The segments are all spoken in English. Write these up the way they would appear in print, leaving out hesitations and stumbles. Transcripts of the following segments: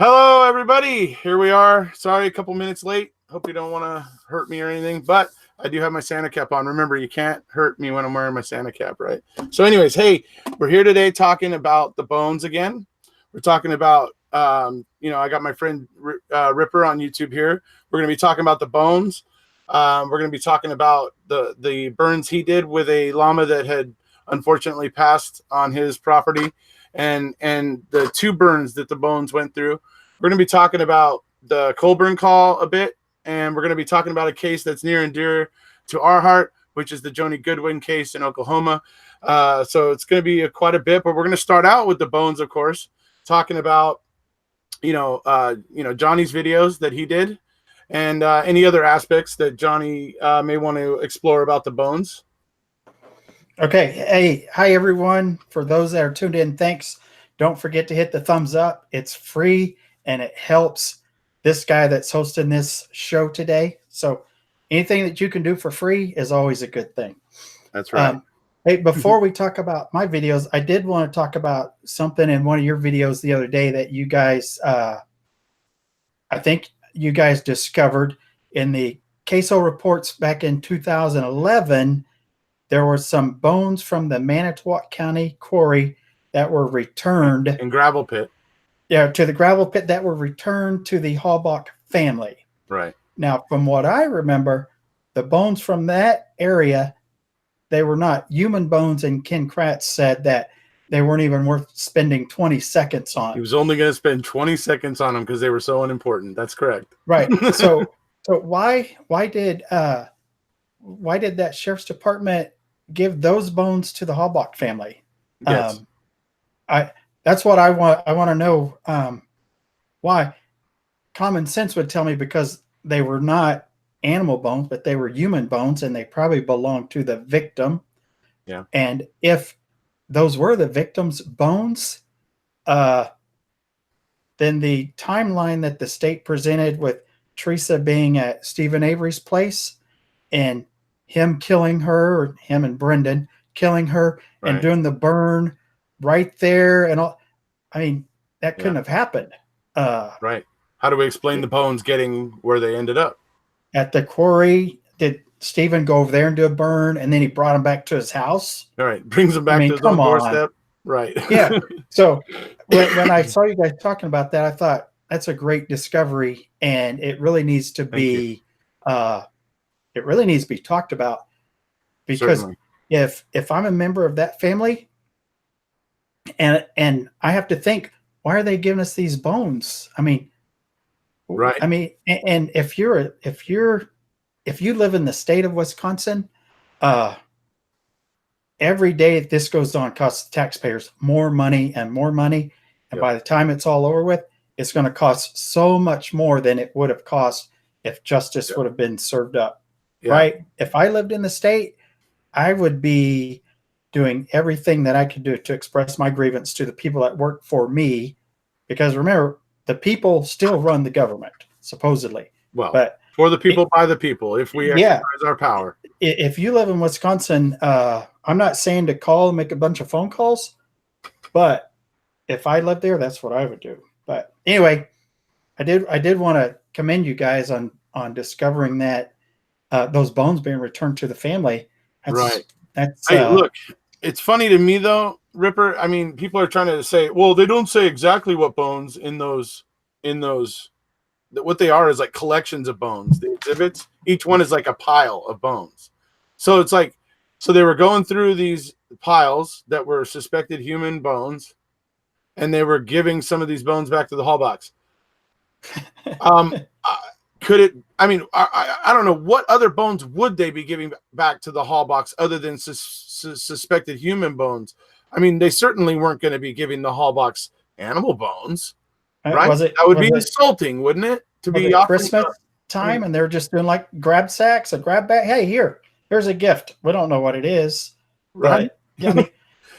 Hello, everybody. Here we are. Sorry, a couple minutes late. Hope you don't want to hurt me or anything, but I do have my Santa cap on. Remember, you can't hurt me when I'm wearing my Santa cap, right? So anyways, hey, we're here today talking about the bones again. We're talking about, I got my friend Ripper on YouTube here. We're going to be talking about the bones. We're going to be talking about the burns he did with a llama that had unfortunately passed on his property, and the two burns that the bones went through. We're going to be talking about the Colburn Call a bit, and we're going to be talking about a case that's near and dear to our heart, which is the Joanie Goodwin case in Oklahoma. So it's going to be quite a bit, but we're going to start out with the bones, of course, talking about Johnny's videos that he did, and any other aspects that Johnny may want to explore about the bones. Okay. Hey, hi, everyone. For those that are tuned in, thanks. Don't forget to hit the thumbs up. It's free, and it helps this guy that's hosting this show today. So anything that you can do for free is always a good thing. That's right. Hey, before we talk about my videos, I did want to talk about something in one of your videos the other day that you guys, I think you guys discovered in the CASO reports back in 2011. There were some bones from the Manitowoc County quarry that were returned. And gravel pit. Yeah, to the gravel pit that were returned to the Halbach family. Right. Now, from what I remember, the bones from that area, they were not human bones, and Ken Kratz said that they weren't even worth spending 20 seconds on. He was only going to spend 20 seconds on them because they were so unimportant. That's correct. Right. So why did that sheriff's department give those bones to the Halbach family? Yes. That's what I want. I want to know why. Common sense would tell me because they were not animal bones, but they were human bones, and they probably belonged to the victim. Yeah. And if those were the victim's bones, then the timeline that the state presented with Teresa being at Stephen Avery's place and him killing her, or him and Brendan killing her, Right. and doing the burn right there, and all. I mean, that couldn't have happened. Right. How do we explain the bones getting where they ended up? At the quarry, did Stephen go over there and do a burn, and then he brought him back to his house? All right. Brings him back to his own doorstep. Right. Yeah. So when I saw you guys talking about that, I thought that's a great discovery, and it really needs to be talked about, because Certainly. if I'm a member of that family, and I have to think, why are they giving us these bones? I mean, right. I mean, and if you live in the state of Wisconsin, every day this goes on costs taxpayers more money and more money, and by the time it's all over with, it's going to cost so much more than it would have cost if justice would have been served up. Right? If I lived in the state, I would be doing everything that I could do to express my grievance to the people that work for me, because remember, the people still run the government, supposedly. Well, but for the people, by the people, if we exercise our power. If you live in Wisconsin, I'm not saying to call and make a bunch of phone calls, but if I lived there, that's what I would do. But anyway, I did want to commend you guys on discovering that those bones being returned to the family. Right. Hey, look, it's funny to me though, Ripper. I mean, people are trying to say, well, they don't say exactly what bones in those. What they are is like collections of bones. The exhibits, each one is like a pile of bones. So it's like, so they were going through these piles that were suspected human bones, and they were giving some of these bones back to the Halbachs. Could it? I mean, I don't know, what other bones would they be giving back to the Halbachs other than suspected human bones? I mean, they certainly weren't going to be giving the Halbachs animal bones, right? That would be insulting, wouldn't it? To be Christmas time, and they're just doing like grab sacks, a grab bag. Hey, here's a gift. We don't know what it is, right? I mean,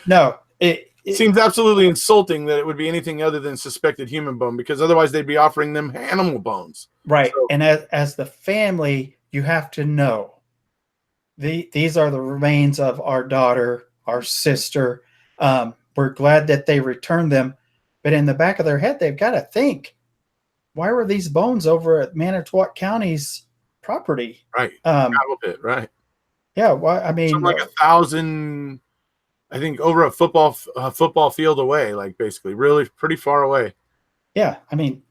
no, it seems absolutely insulting that it would be anything other than suspected human bone, because otherwise they'd be offering them animal bones. Right. So, and as the family, you have to know these are the remains of our daughter, our sister. We're glad that they returned them, but in the back of their head, they've got to think, why were these bones over at Manitowoc County's property? Right. Gravel pit, right. Yeah. Why? I mean, Something like 1,000, I think, over a football field away, like basically really pretty far away. yeah. I mean,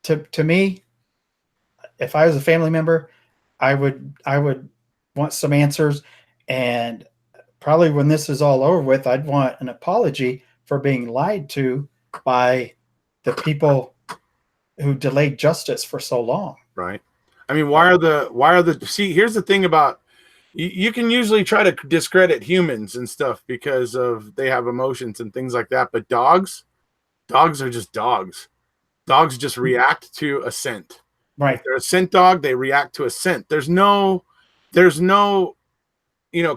to me, if I was a family member, I would want some answers, and probably when this is all over with, I'd want an apology for being lied to by the people who delayed justice for so long. Right. I mean, why are the see, here's the thing about you can usually try to discredit humans and stuff because of they have emotions and things like that, but dogs are just dogs. Dogs just react to a scent. Right. If they're a scent dog, they react to a scent. There's no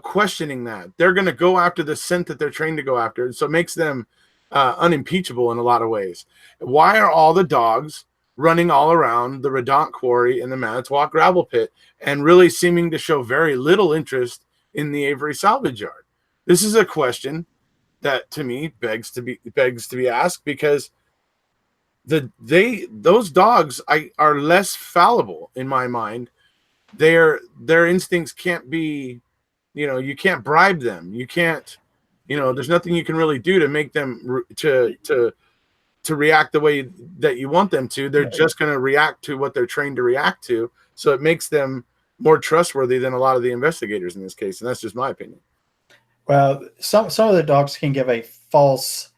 questioning that. They're going to go after the scent that they're trained to go after. So it makes them unimpeachable in a lot of ways. Why are all the dogs running all around the Redont Quarry and the Manitowoc gravel pit and really seeming to show very little interest in the Avery salvage yard? This is a question that to me begs to be asked, because those dogs are less fallible in my mind. Their instincts can't be, you can't bribe them. You can't, there's nothing you can really do to make them to react the way that you want them to. They're just going to react to what they're trained to react to. So it makes them more trustworthy than a lot of the investigators in this case. And that's just my opinion. Well, some of the dogs can give a false,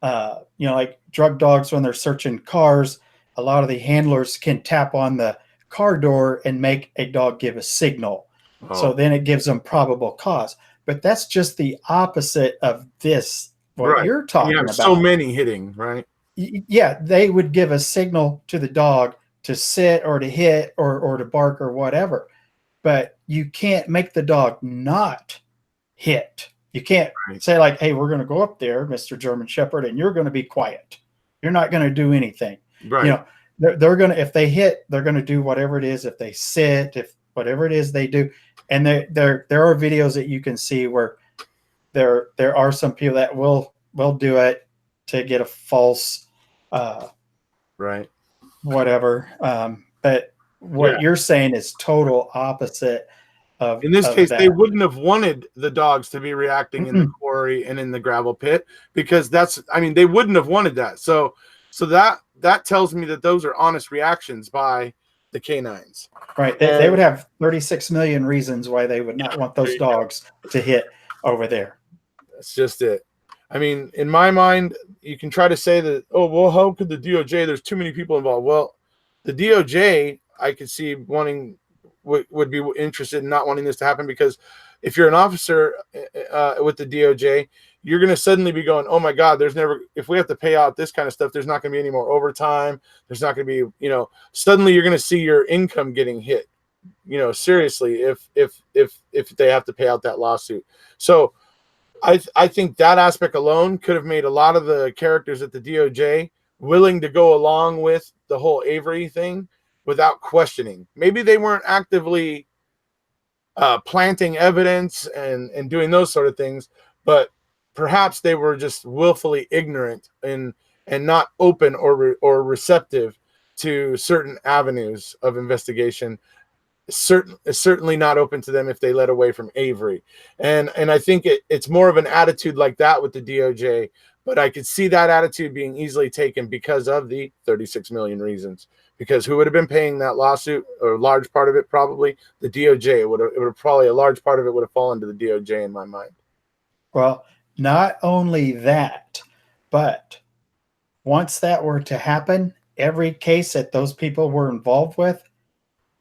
like drug dogs when they're searching cars. A lot of the handlers can tap on the car door and make a dog give a signal. Oh. So then it gives them probable cause. But that's just the opposite of this, what you're talking about. So many hitting, right? Yeah, they would give a signal to the dog to sit or to hit or to bark or whatever. But you can't make the dog not hit. You can't say like, hey, we're going to go up there, Mr. German Shepherd, and you're going to be quiet. You're not going to do anything. Right. They're going to, if they hit, they're going to do whatever it is. If they sit, if whatever it is they do. And there are videos that you can see where there are some people that will do it to get a false, right. Whatever. But what you're saying is total opposite. In this case, they wouldn't have wanted the dogs to be reacting in the quarry and in the gravel pit, because they wouldn't have wanted that. So that tells me that those are honest reactions by the canines. Right. They would have 36 million reasons why they would not want those dogs to hit over there. That's just it. I mean, in my mind, you can try to say that, oh, well, how could the DOJ, there's too many people involved. Well, the DOJ, I could see would be interested in not wanting this to happen, because if you're an officer with the DOJ, you're going to suddenly be going, oh my God, if we have to pay out this kind of stuff, there's not going to be any more overtime. There's not going to be, suddenly you're going to see your income getting hit, seriously, if they have to pay out that lawsuit. So I think that aspect alone could have made a lot of the characters at the DOJ willing to go along with the whole Avery thing without questioning. Maybe they weren't actively planting evidence and doing those sort of things, but perhaps they were just willfully ignorant and not open or receptive to certain avenues of investigation. Certainly not open to them if they led away from Avery. And I think it's more of an attitude like that with the DOJ, but I could see that attitude being easily taken because of the 36 million reasons. Because who would have been paying that lawsuit, or a large part of it probably? The DOJ. It would have probably, a large part of it would have fallen to the DOJ in my mind. Well, not only that, but once that were to happen, every case that those people were involved with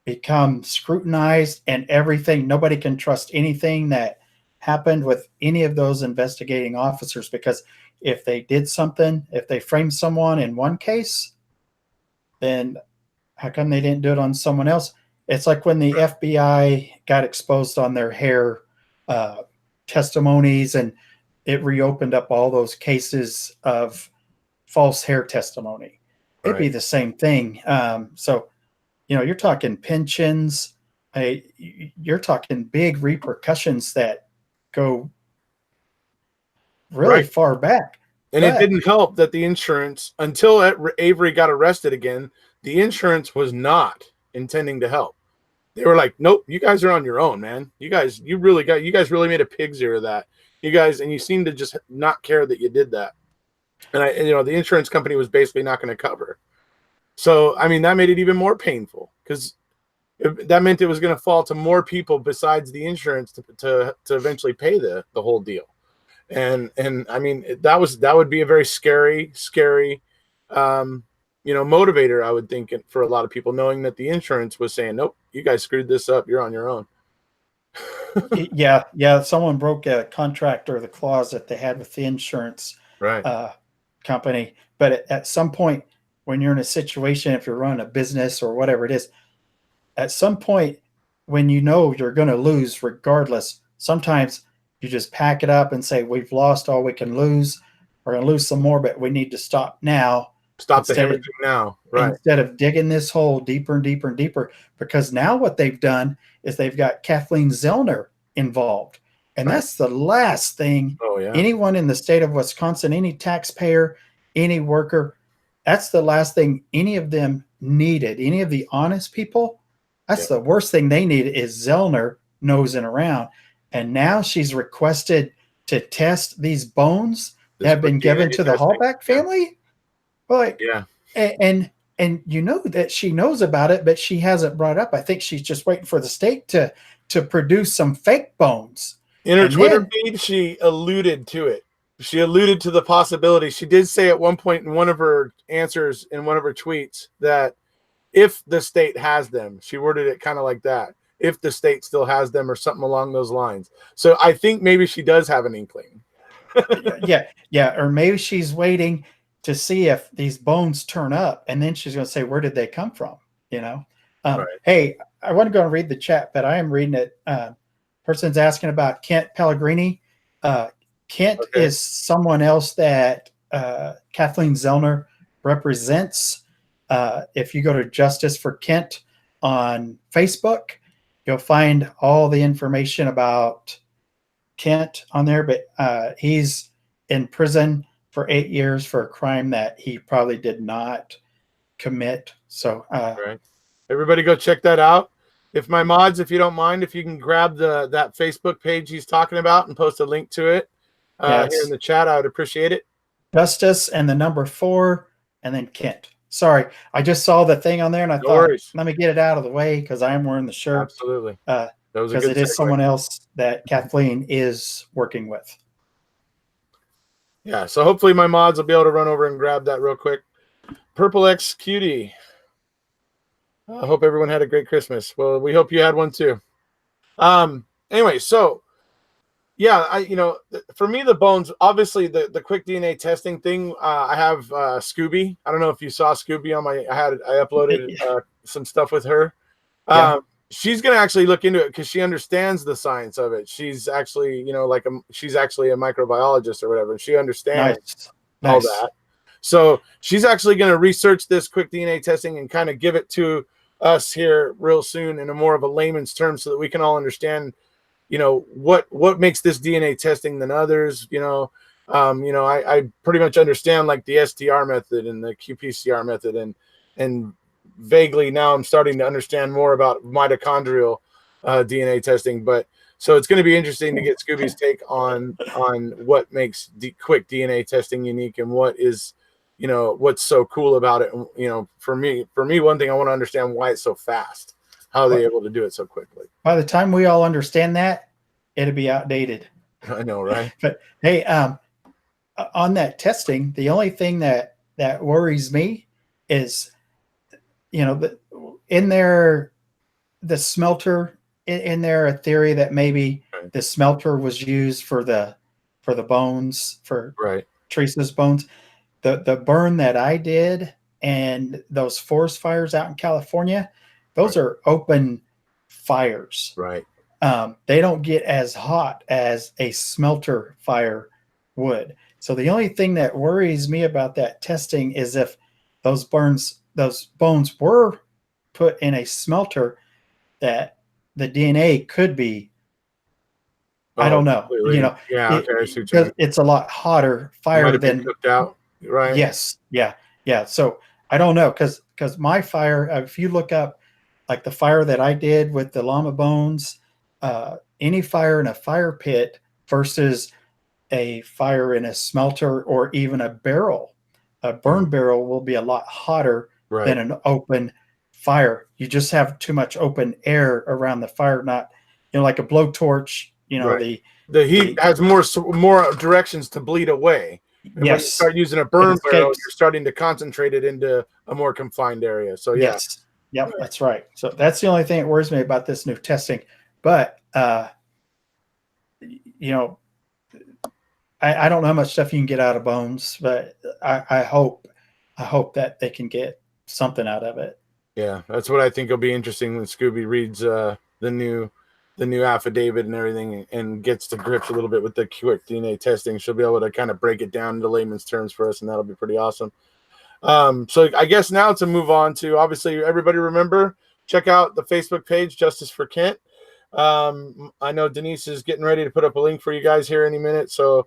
become scrutinized, and everything. Nobody can trust anything that happened with any of those investigating officers, because if they did something, if they framed someone in one case, then how come they didn't do it on someone else? It's like when the FBI got exposed on their hair testimonies, and it reopened up all those cases of false hair testimony. It'd be the same thing. So, you're talking pensions. You're talking big repercussions that go really far back. And it didn't help that the insurance, until Avery got arrested again, the insurance was not intending to help. They were like, nope, you guys are on your own, man. You guys really made a pig's ear of that. You guys, and you seem to just not care that you did that. And the insurance company was basically not going to cover. So, I mean, that made it even more painful because that meant it was going to fall to more people besides the insurance to eventually pay the whole deal. And I mean, that would be a very scary, motivator, I would think, for a lot of people, knowing that the insurance was saying, nope, you guys screwed this up. You're on your own. Yeah. Someone broke a contract or the clause that they had with the insurance company. But at some point, when you're in a situation, if you're running a business or whatever it is, at some point when you know you're going to lose regardless, sometimes you just pack it up and say, we've lost all we can lose. We're going to lose some more, but we need to stop now. Stop the hemorrhaging now. Right. Instead of digging this hole deeper and deeper and deeper, because now what they've done is they've got Kathleen Zellner involved. And that's the last thing anyone in the state of Wisconsin, any taxpayer, any worker, that's the last thing any of them needed. Any of the honest people, that's the worst thing they need is Zellner nosing around. And now she's requested to test these bones that have been given to the Hallback family. Well, and you know that she knows about it, but she hasn't brought it up. I think she's just waiting for the state to produce some fake bones. In her Twitter feed, she alluded to it. She alluded to the possibility. She did say at one point in one of her answers in one of her tweets that if the state has them, she worded it kind of like that. If the state still has them or something along those lines. So I think maybe she does have an inkling. Yeah. Or maybe she's waiting to see if these bones turn up, and then she's going to say, where did they come from? Hey, I want to go and read the chat, but I am reading it. Person's asking about Kent Pellegrini. Kent is someone else that Kathleen Zellner represents. If you go to Justice for Kent on Facebook, you'll find all the information about Kent on there, but he's in prison for 8 years for a crime that he probably did not commit. So everybody go check that out. If my mods, if you don't mind, if you can grab that Facebook page he's talking about and post a link to it here in the chat, I would appreciate it. Justice and the number 4 and then Kent. Sorry, I just saw the thing on there and I thought, let me get it out of the way because I am wearing the shirt. Absolutely. Because it is someone else that Kathleen is working with. Yeah, so hopefully my mods will be able to run over and grab that real quick. Purple X Cutie. I hope everyone had a great Christmas. Well, we hope you had one too. Anyway, so for me, the bones, obviously the quick DNA testing thing, I have Scooby. I don't know if you saw Scooby on I uploaded some stuff with her. She's going to actually look into it because she understands the science of it. She's actually, she's actually a microbiologist or whatever. And she understands all that. So she's actually going to research this quick DNA testing and kind of give it to us here real soon in a more of a layman's term so that we can all understand, what makes this DNA testing than others. I pretty much understand like the STR method and the qPCR method and vaguely now I'm starting to understand more about mitochondrial DNA testing. But so it's going to be interesting to get Scooby's take on what makes quick DNA testing unique and what is, what's so cool about it. For me, one thing I want to understand why it's so fast. How are they able to do it so quickly? By the time we all understand that, it'll be outdated. I know, right? But hey, on that testing, the only thing that worries me is, in there, the smelter, in there, a theory that maybe the smelter was used for the bones, for Teresa's bones. The burn that I did and those forest fires out in California, those are open fires. Right. They don't get as hot as a smelter fire would. So the only thing that worries me about that testing is if those bones were put in a smelter, that the DNA could be I don't know. Completely. Yeah, okay, I see what you because mean. it's a lot hotter It might fire have been than cooked out, right? yes, yeah. So I don't know because my fire, if you look up like the fire that I did with the llama bones, any fire in a fire pit versus a fire in a smelter or even a barrel, a burn barrel will be a lot hotter than Right. an open fire. You just have too much open air around the fire, not like a blowtorch. Right. The heat The has more directions to bleed away. And when you yes, start using a it burn barrel, you're escapes. starting to concentrate it into a more confined area. So yeah. Yes. Yep, Right. that's right. So that's the only thing that worries me about this new testing. But you know, I don't know how much stuff you can get out of bones, but I hope that they can get something out of it. Yeah, that's what I think will be interesting when Scooby reads the new affidavit and everything and gets to grips a little bit with the quick DNA testing. She'll be able to kind of break it down into layman's terms for us, and that'll be pretty awesome. So I guess now to move on to, obviously, everybody remember, check out the Facebook page, Justice for Kent. I know Denise is getting ready to put up a link for you guys here any minute, so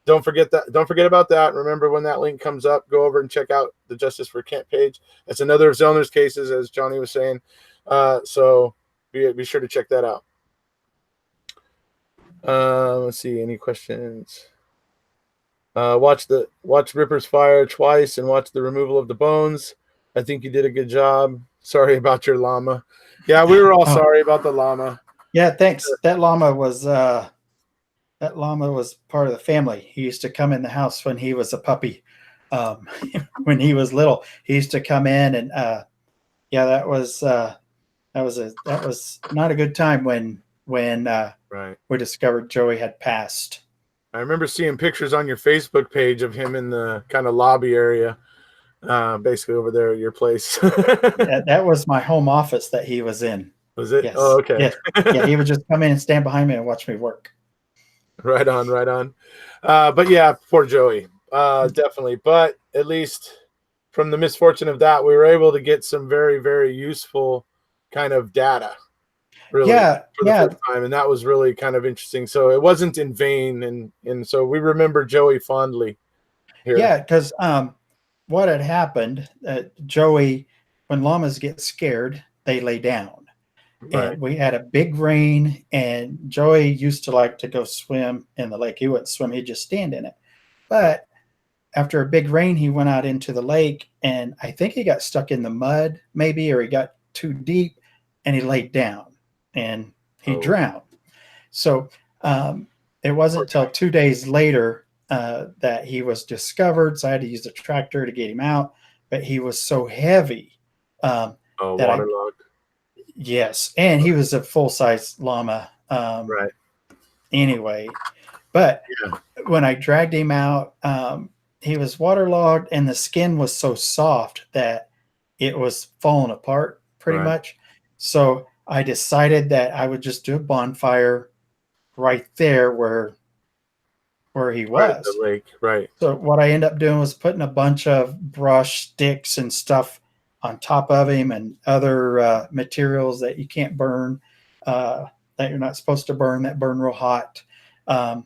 don't forget about that. Remember, when that link comes up, go over and check out the Justice for Kent page. That's another of Zellner's cases, as Johnny was saying. So be sure to check that out. Let's see, any questions? Watch Ripper's Fire twice and watch the removal of the bones. I think you did a good job. Sorry about your llama. Yeah, we were all sorry about the llama. Yeah, thanks. That llama was part of the family. He used to come in the house when he was a puppy. When he was little, he used to come in, and yeah, that was not a good time when Right. we discovered Joey had passed. I remember seeing pictures on your Facebook page of him in the kind of lobby area, basically over there at your place. That was my home office that he was in. Was it? Yes. Oh, okay. Yes. Yeah, he would just come in and stand behind me and watch me work. Right on, right on. But yeah, poor Joey. Definitely. But at least from the misfortune of that, we were able to get some very, very useful kind of data. Really, Yeah, for the first time, and that was really kind of interesting. So it wasn't in vain, and so we remember Joey fondly here. Yeah, because what had happened, Joey, when llamas get scared, they lay down. Right. And we had a big rain, and Joey used to like to go swim in the lake. He wouldn't swim, he'd just stand in it. But after a big rain, he went out into the lake, and I think he got stuck in the mud, maybe, or he got too deep, and he laid down and he drowned. So it wasn't until 2 days later that he was discovered. So I had to use a tractor to get him out, but he was so heavy. Waterlogged. Yes, and he was a full-size llama. Right. Anyway, but when I dragged him out, he was waterlogged, and the skin was so soft that it was falling apart pretty much. So I decided that I would just do a bonfire right there where he was. Right, the lake, right. So what I ended up doing was putting a bunch of brush, sticks, and stuff on top of him, and other materials that you can't burn, that you're not supposed to burn, that burn real hot. And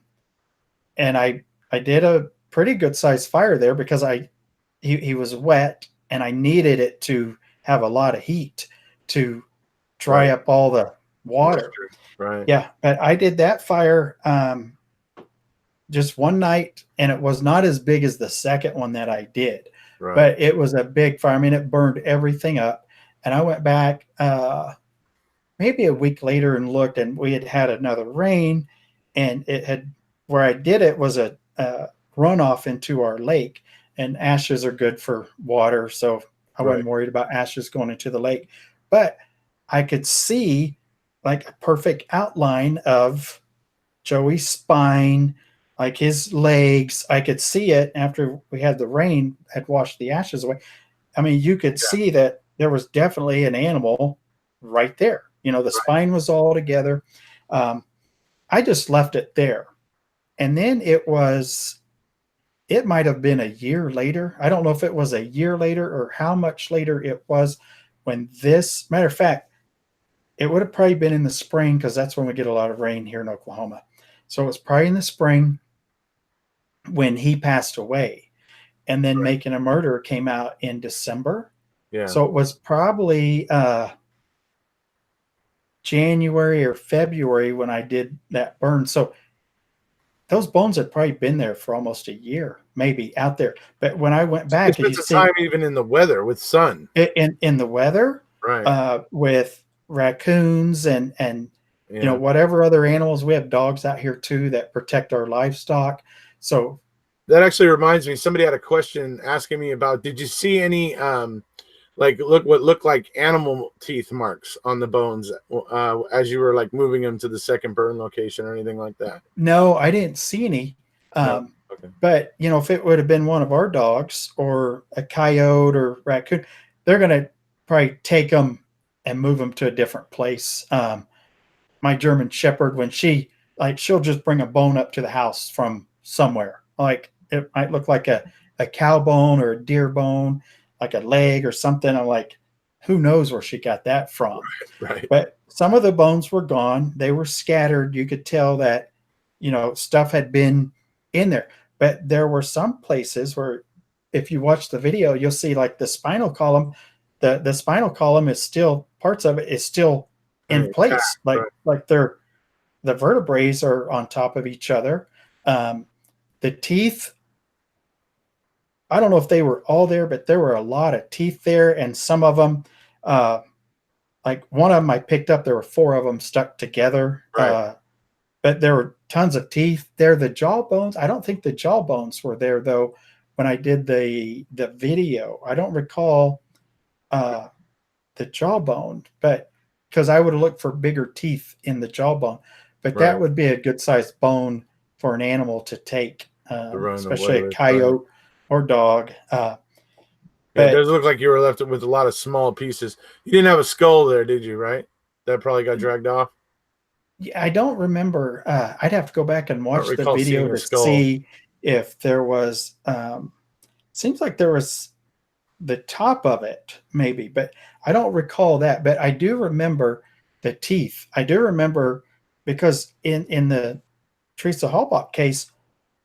I did a pretty good sized fire there because he was wet, and I needed it to have a lot of heat to dry up all the water. Right. Yeah, but I did that fire just one night, and it was not as big as the second one that I did. Right. But it was a big fire. I mean, it burned everything up. And I went back maybe a week later and looked, and we had another rain, and it had, where I did it was a runoff into our lake, and ashes are good for water. So I wasn't worried about ashes going into the lake. But I could see like a perfect outline of Joey's spine, like his legs. I could see it after we had the rain had washed the ashes away. I mean, you could see that there was definitely an animal right there. You know, the spine was all together. I just left it there. And then it might have been a year later. I don't know if it was a year later or how much later it was when this, matter of fact, it would have probably been in the spring because that's when we get a lot of rain here in Oklahoma. So it was probably in the spring when he passed away. And then Making a Murderer came out in December. Yeah. So it was probably January or February when I did that burn. So those bones had probably been there for almost a year, maybe out there. But when I went back, It's the time even in the weather with sun. In the weather, right? With raccoons and you know, whatever other animals. We have dogs out here too that protect our livestock. So that actually reminds me, somebody had a question asking me about, did you see any like what looked like animal teeth marks on the bones as you were like moving them to the second burn location or anything like that? No, I didn't see any. No? Okay. But you know, if it would have been one of our dogs or a coyote or raccoon, they're going to probably take them and move them to a different place. My German Shepherd, when she'll just bring a bone up to the house from somewhere. Like it might look like a cow bone or a deer bone, like a leg or something. I'm like, who knows where she got that from? Right. But some of the bones were gone. They were scattered. You could tell that, you know, stuff had been in there. But there were some places where, if you watch the video, you'll see like the spinal column. The spinal column is still, parts of it is still in place, like the vertebrae are on top of each other. The teeth, I don't know if they were all there, but there were a lot of teeth there, and some of them, like one of them I picked up, there were 4 of them stuck together. Right. But there were tons of teeth there. The jaw bones, I don't think the jaw bones were there though when I did the video. I don't recall the jawbone, but because I would have looked for bigger teeth in the jawbone, but that would be a good sized bone for an animal to take, especially a coyote or dog. It does look like you were left with a lot of small pieces. You didn't have a skull there, did you? Right? That probably got dragged off. Yeah, I don't remember. I'd have to go back and watch the video to see if there was. Seems like there was the top of it, maybe, but I don't recall that. But I do remember the teeth. I do remember because in the Teresa Halbach case,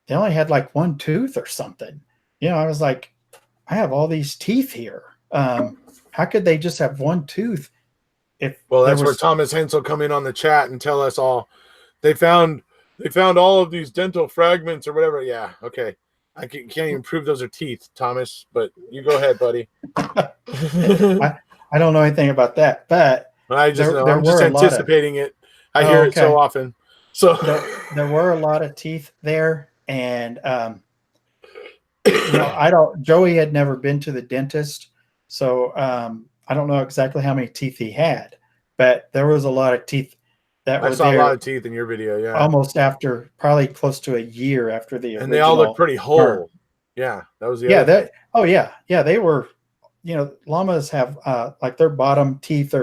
they only had like 1 tooth or something. You know, I was like, I have all these teeth here. How could they just have 1 tooth? Well, that's where Thomas Hensel come in on the chat and tell us all they found all of these dental fragments or whatever. Yeah, okay. I can't even prove those are teeth, Thomas, but you go ahead, buddy. I don't know anything about that, but I just know. I'm just anticipating it. I hear it so often. So there were a lot of teeth there, and you know, Joey had never been to the dentist, so I don't know exactly how many teeth he had, but there was a lot of teeth that were there. I saw a lot of teeth in your video, yeah. Almost after, probably close to a year after the original. And they all look pretty whole. Burn. Yeah, that was the other thing. Yeah, they were, you know, llamas have like their bottom teeth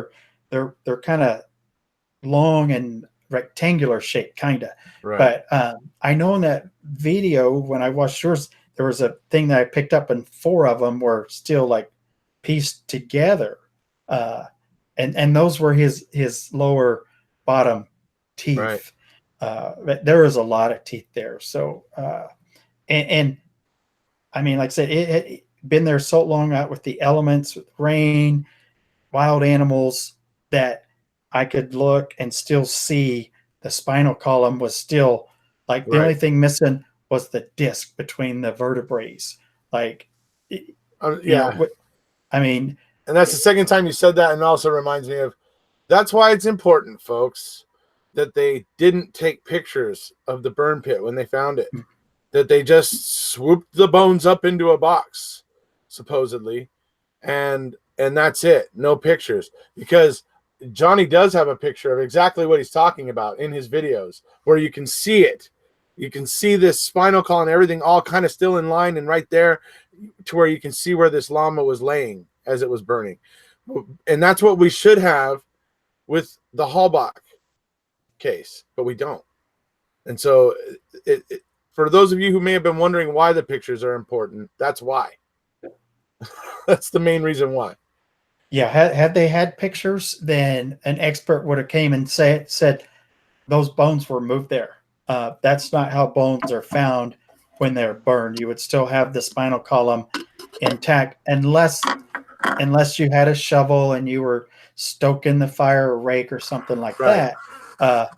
they're kind of long and rectangular shape, kind of. Right. But I know in that video when I watched yours, there was a thing that I picked up, and 4 of them were still like pieced together, and those were his lower bottom teeth. Right. But there was a lot of teeth there. So and I mean, like I said, it had been there so long out with the elements, with rain, wild animals, that I could look and still see the spinal column was still like the only thing missing was the disc between the vertebrae. Like, yeah, I mean, and that's the second time you said that, and it also reminds me of that's why it's important, folks, that they didn't take pictures of the burn pit when they found it, that they just swooped the bones up into a box, supposedly, and that's it, no pictures, because Johnny does have a picture of exactly what he's talking about in his videos, where you can see it. You can see this spinal column and everything all kind of still in line and right there to where you can see where this llama was laying as it was burning. And that's what we should have with the Halbach case, but we don't. And so for those of you who may have been wondering why the pictures are important, that's why. That's the main reason why. Yeah, had they had pictures, then an expert would have came and said those bones were moved there. That's not how bones are found when they're burned. You would still have the spinal column intact unless you had a shovel and you were stoking the fire or rake or something like Right. that.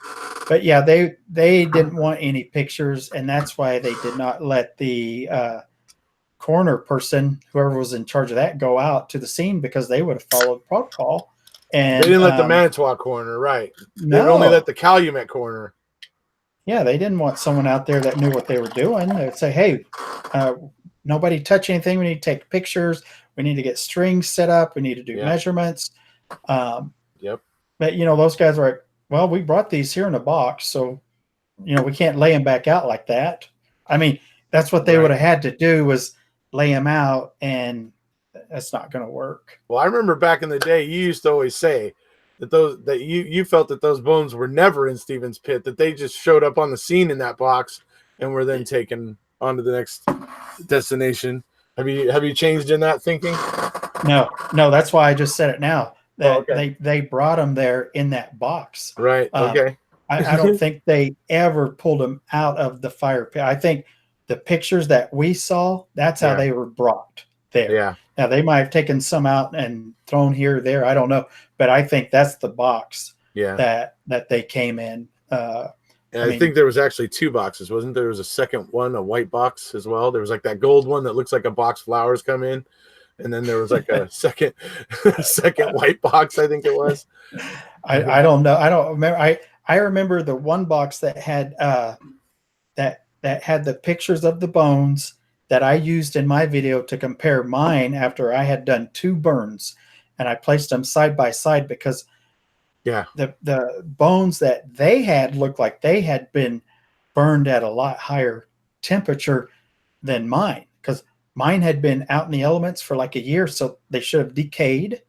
But yeah, they didn't want any pictures, and that's why they did not let the coroner person, whoever was in charge of that, go out to the scene, because they would have followed protocol. And They didn't let the Manitowoc coroner, right? They would only no, let the Calumet coroner. yeah, they didn't want someone out there that knew what they were doing. They'd say, "Hey, nobody touch anything. We need to take pictures. We need to get strings set up. We need to do measurements." Yep. But those guys were like, "Well, we brought these here in a box, so we can't lay them back out like that." I mean, that's what they would have had to do, was lay them out, and that's not going to work. Well, I remember back in the day, you used to always say that you felt that those bones were never in Stephen's pit, that they just showed up on the scene in that box and were then taken on to the next destination. Have you changed in that thinking? No, that's why I just said it now. That they brought them there in that box. Right. Okay. I don't think they ever pulled them out of the fire pit. I think the pictures that we saw, that's how they were brought there. Yeah. Now, they might have taken some out and thrown here or there. I don't know. But I think that's the box that they came in. I think there was actually 2 boxes, wasn't there? There was a second one, a white box as well. There was like that gold one that looks like a box flowers come in. And then there was like a second white box, I think it was. I don't know. I don't remember. I remember the one box that had that had the pictures of the bones that I used in my video to compare mine after I had done 2 burns, and I placed them side by side because the bones that they had looked like they had been burned at a lot higher temperature than mine, because mine had been out in the elements for like a year, so they should have decayed.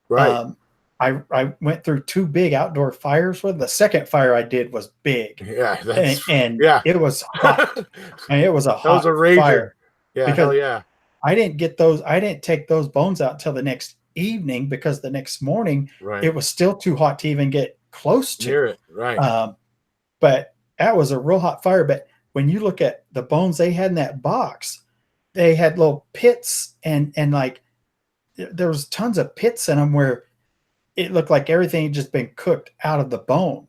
Right. I went through 2 big outdoor fires. Well, the second fire I did was big. Yeah, and it was hot. And it was a hot fire. Yeah, because hell yeah. I didn't take those bones out till the next evening, because the next morning it was still too hot to even get close to. Near it, right. But that was a real hot fire. But when you look at the bones they had in that box, they had little pits, and like there was tons of pits in them where it looked like everything had just been cooked out of the bone.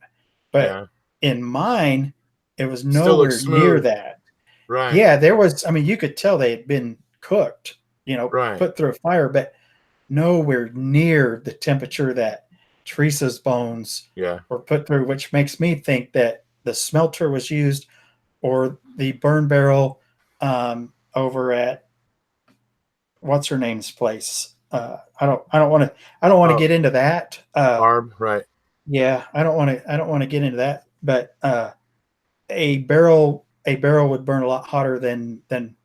But in mine, it was nowhere near that. Right. Yeah, there was, I mean, you could tell they had been cooked, put through a fire, but nowhere near the temperature that Teresa's bones were put through, which makes me think that the smelter was used, or the burn barrel over at what's her name's place. I don't want to get into that. Barb, right? Yeah, I don't want to get into that. But a barrel would burn a lot hotter than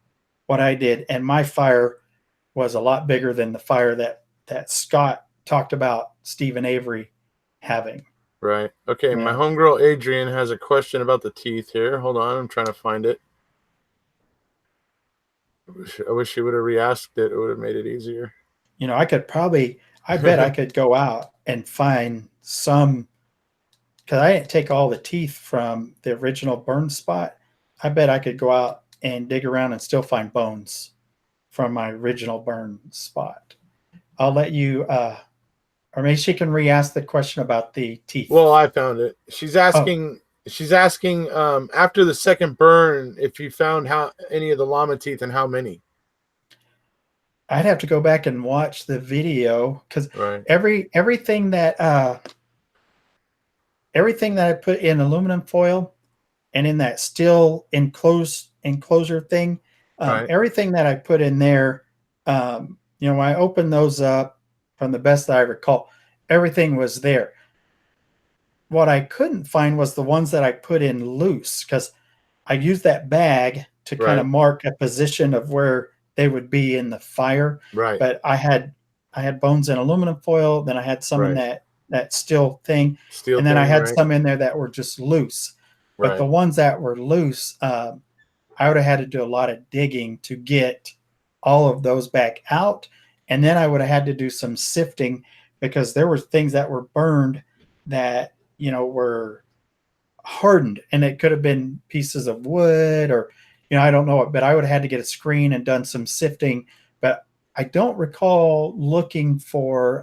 what I did, and my fire was a lot bigger than the fire that Scott talked about Stephen Avery having. Right. Okay. My homegirl Adrian has a question about the teeth here. Hold on, I'm trying to find it. I wish she would have re-asked it. It would have made it easier. I bet I could go out and find some, because I didn't take all the teeth from the original burn spot. I bet I could go out and dig around and still find bones from my original burn spot. I'll let you, or maybe she can re-ask the question about the teeth. Well, I found it. She's asking after the second burn, if you found any of the llama teeth and how many. I'd have to go back and watch the video, because everything that I put in aluminum foil and in that steel enclosure thing, everything that I put in there, when I opened those up, from the best that I recall, everything was there. What I couldn't find was the ones that I put in loose, because I used that bag to kind of mark a position of where they would be in the fire. Right. But I had bones in aluminum foil, then I had some in that steel thing, and then I had some in there that were just loose. But the ones that were loose, I would have had to do a lot of digging to get all of those back out. And then I would have had to do some sifting, because there were things that were burned that, were hardened, and it could have been pieces of wood or, I don't know, but I would have had to get a screen and done some sifting. But I don't recall looking for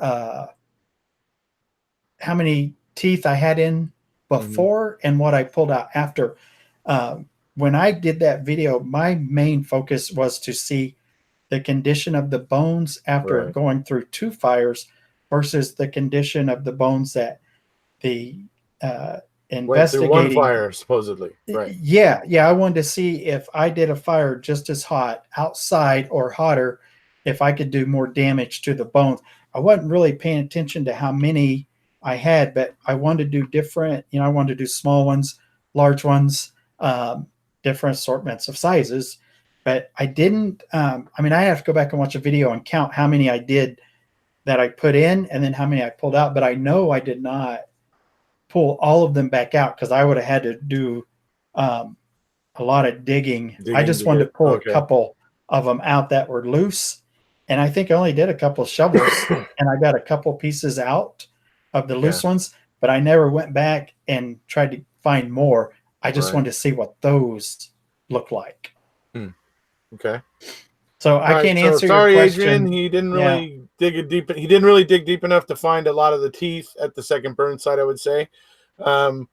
how many teeth I had in before and what I pulled out after. When I did that video, my main focus was to see the condition of the bones after going through 2 fires versus the condition of the bones that the investigating went through 1 fire, supposedly. Right. Yeah. I wanted to see if I did a fire just as hot outside or hotter, if I could do more damage to the bones. I wasn't really paying attention to how many I had, but I wanted to do different. I wanted to do small ones, large ones, different assortments of sizes. But I didn't. I have to go back and watch a video and count how many I did that I put in, and then how many I pulled out. But I know I did not pull all of them back out, because I would have had to do a lot of digging. I just wanted to pull a couple of them out that were loose, and I think I only did a couple shovels, and I got a couple pieces out of the loose ones, but I never went back and tried to find more. I just wanted to see what those look like. Okay. So I can't answer your question. Adrian, he didn't really dig deep. He didn't really dig deep enough to find a lot of the teeth at the second burn site, I would say. And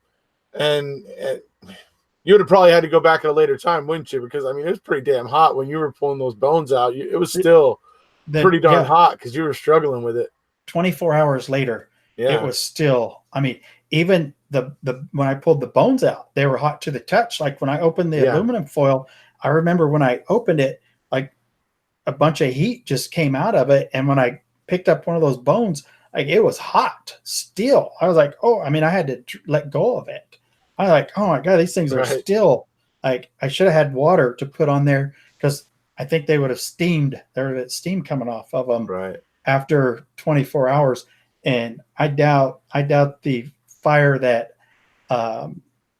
you would have probably had to go back at a later time, wouldn't you? Because it was pretty damn hot when you were pulling those bones out. It was still pretty darn hot because you were struggling with it. 24 hours later, it was still. Even the when I pulled the bones out, they were hot to the touch. Like when I opened the aluminum foil, I remember when I opened it, like a bunch of heat just came out of it, and when I picked up one of those bones, like it was hot still. I was like, oh, I had to let go of it. I was like, oh my God, these things are still, like, I should have had water to put on there, because I think they would have steamed. There was steam coming off of them after 24 hours. And I doubt the fire that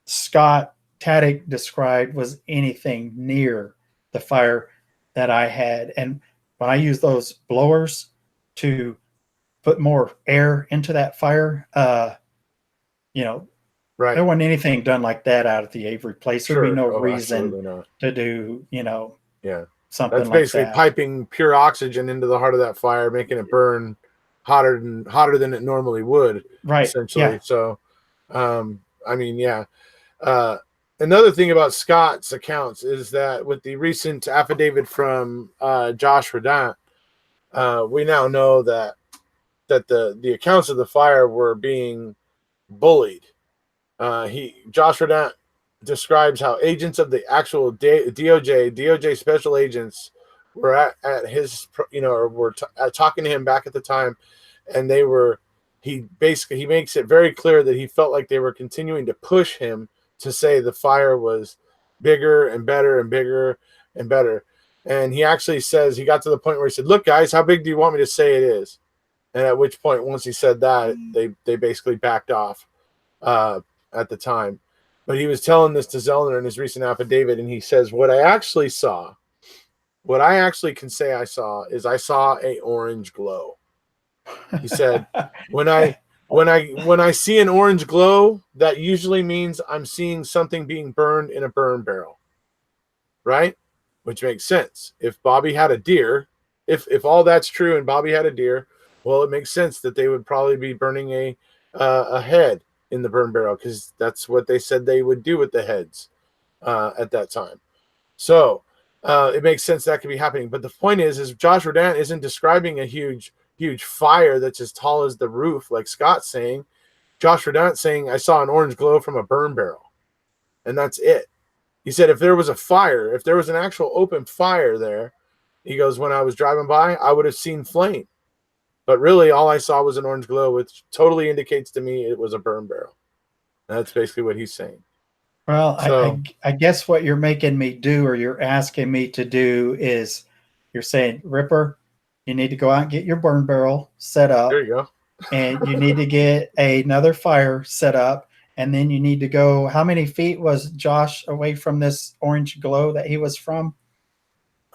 Scott Tadych described was anything near the fire that I had. And when I use those blowers to put more air into that fire, there wasn't anything done like that out at the Avery place. There'd be no reason to do, something that's basically piping pure oxygen into the heart of that fire, making it burn hotter than it normally would. Right. Essentially. Yeah. So, another thing about Scott's accounts is that with the recent affidavit from Josh Redant, we now know that the accounts of the fire were being bullied. Josh Redant describes how agents of the actual DOJ special agents were at his, talking to him back at the time, and he makes it very clear that he felt like they were continuing to push him to say the fire was bigger and better and bigger and better. And he actually says, he got to the point where he said, look, guys, how big do you want me to say it is? And at which point, once he said that, they basically backed off at the time. But he was telling this to Zellner in his recent affidavit, and he says, what I actually can say I saw is I saw a orange glow. He said, when I see an orange glow, that usually means I'm seeing something being burned in a burn barrel, right? Which makes sense. If Bobby had a deer, if all that's true and Bobby had a deer, well, it makes sense that they would probably be burning a head in the burn barrel, because that's what they said they would do with the heads at that time. So it makes sense that could be happening. But the point is Josh Redant isn't describing a huge fire that's as tall as the roof, like Scott's saying. Josh Redant saying, I saw an orange glow from a burn barrel, and that's it. He said, if there was a fire, if there was an actual open fire there, he goes, when I was driving by, I would have seen flame. But really, all I saw was an orange glow, which totally indicates to me it was a burn barrel. And that's basically what he's saying. Well, so, I guess what you're making me do, or you're asking me to do, is you're saying, Ripper, you need to go out and get your burn barrel set up. There you go. And you need to get another fire set up. And then you need to go, how many feet was Josh away from this orange glow that he was from?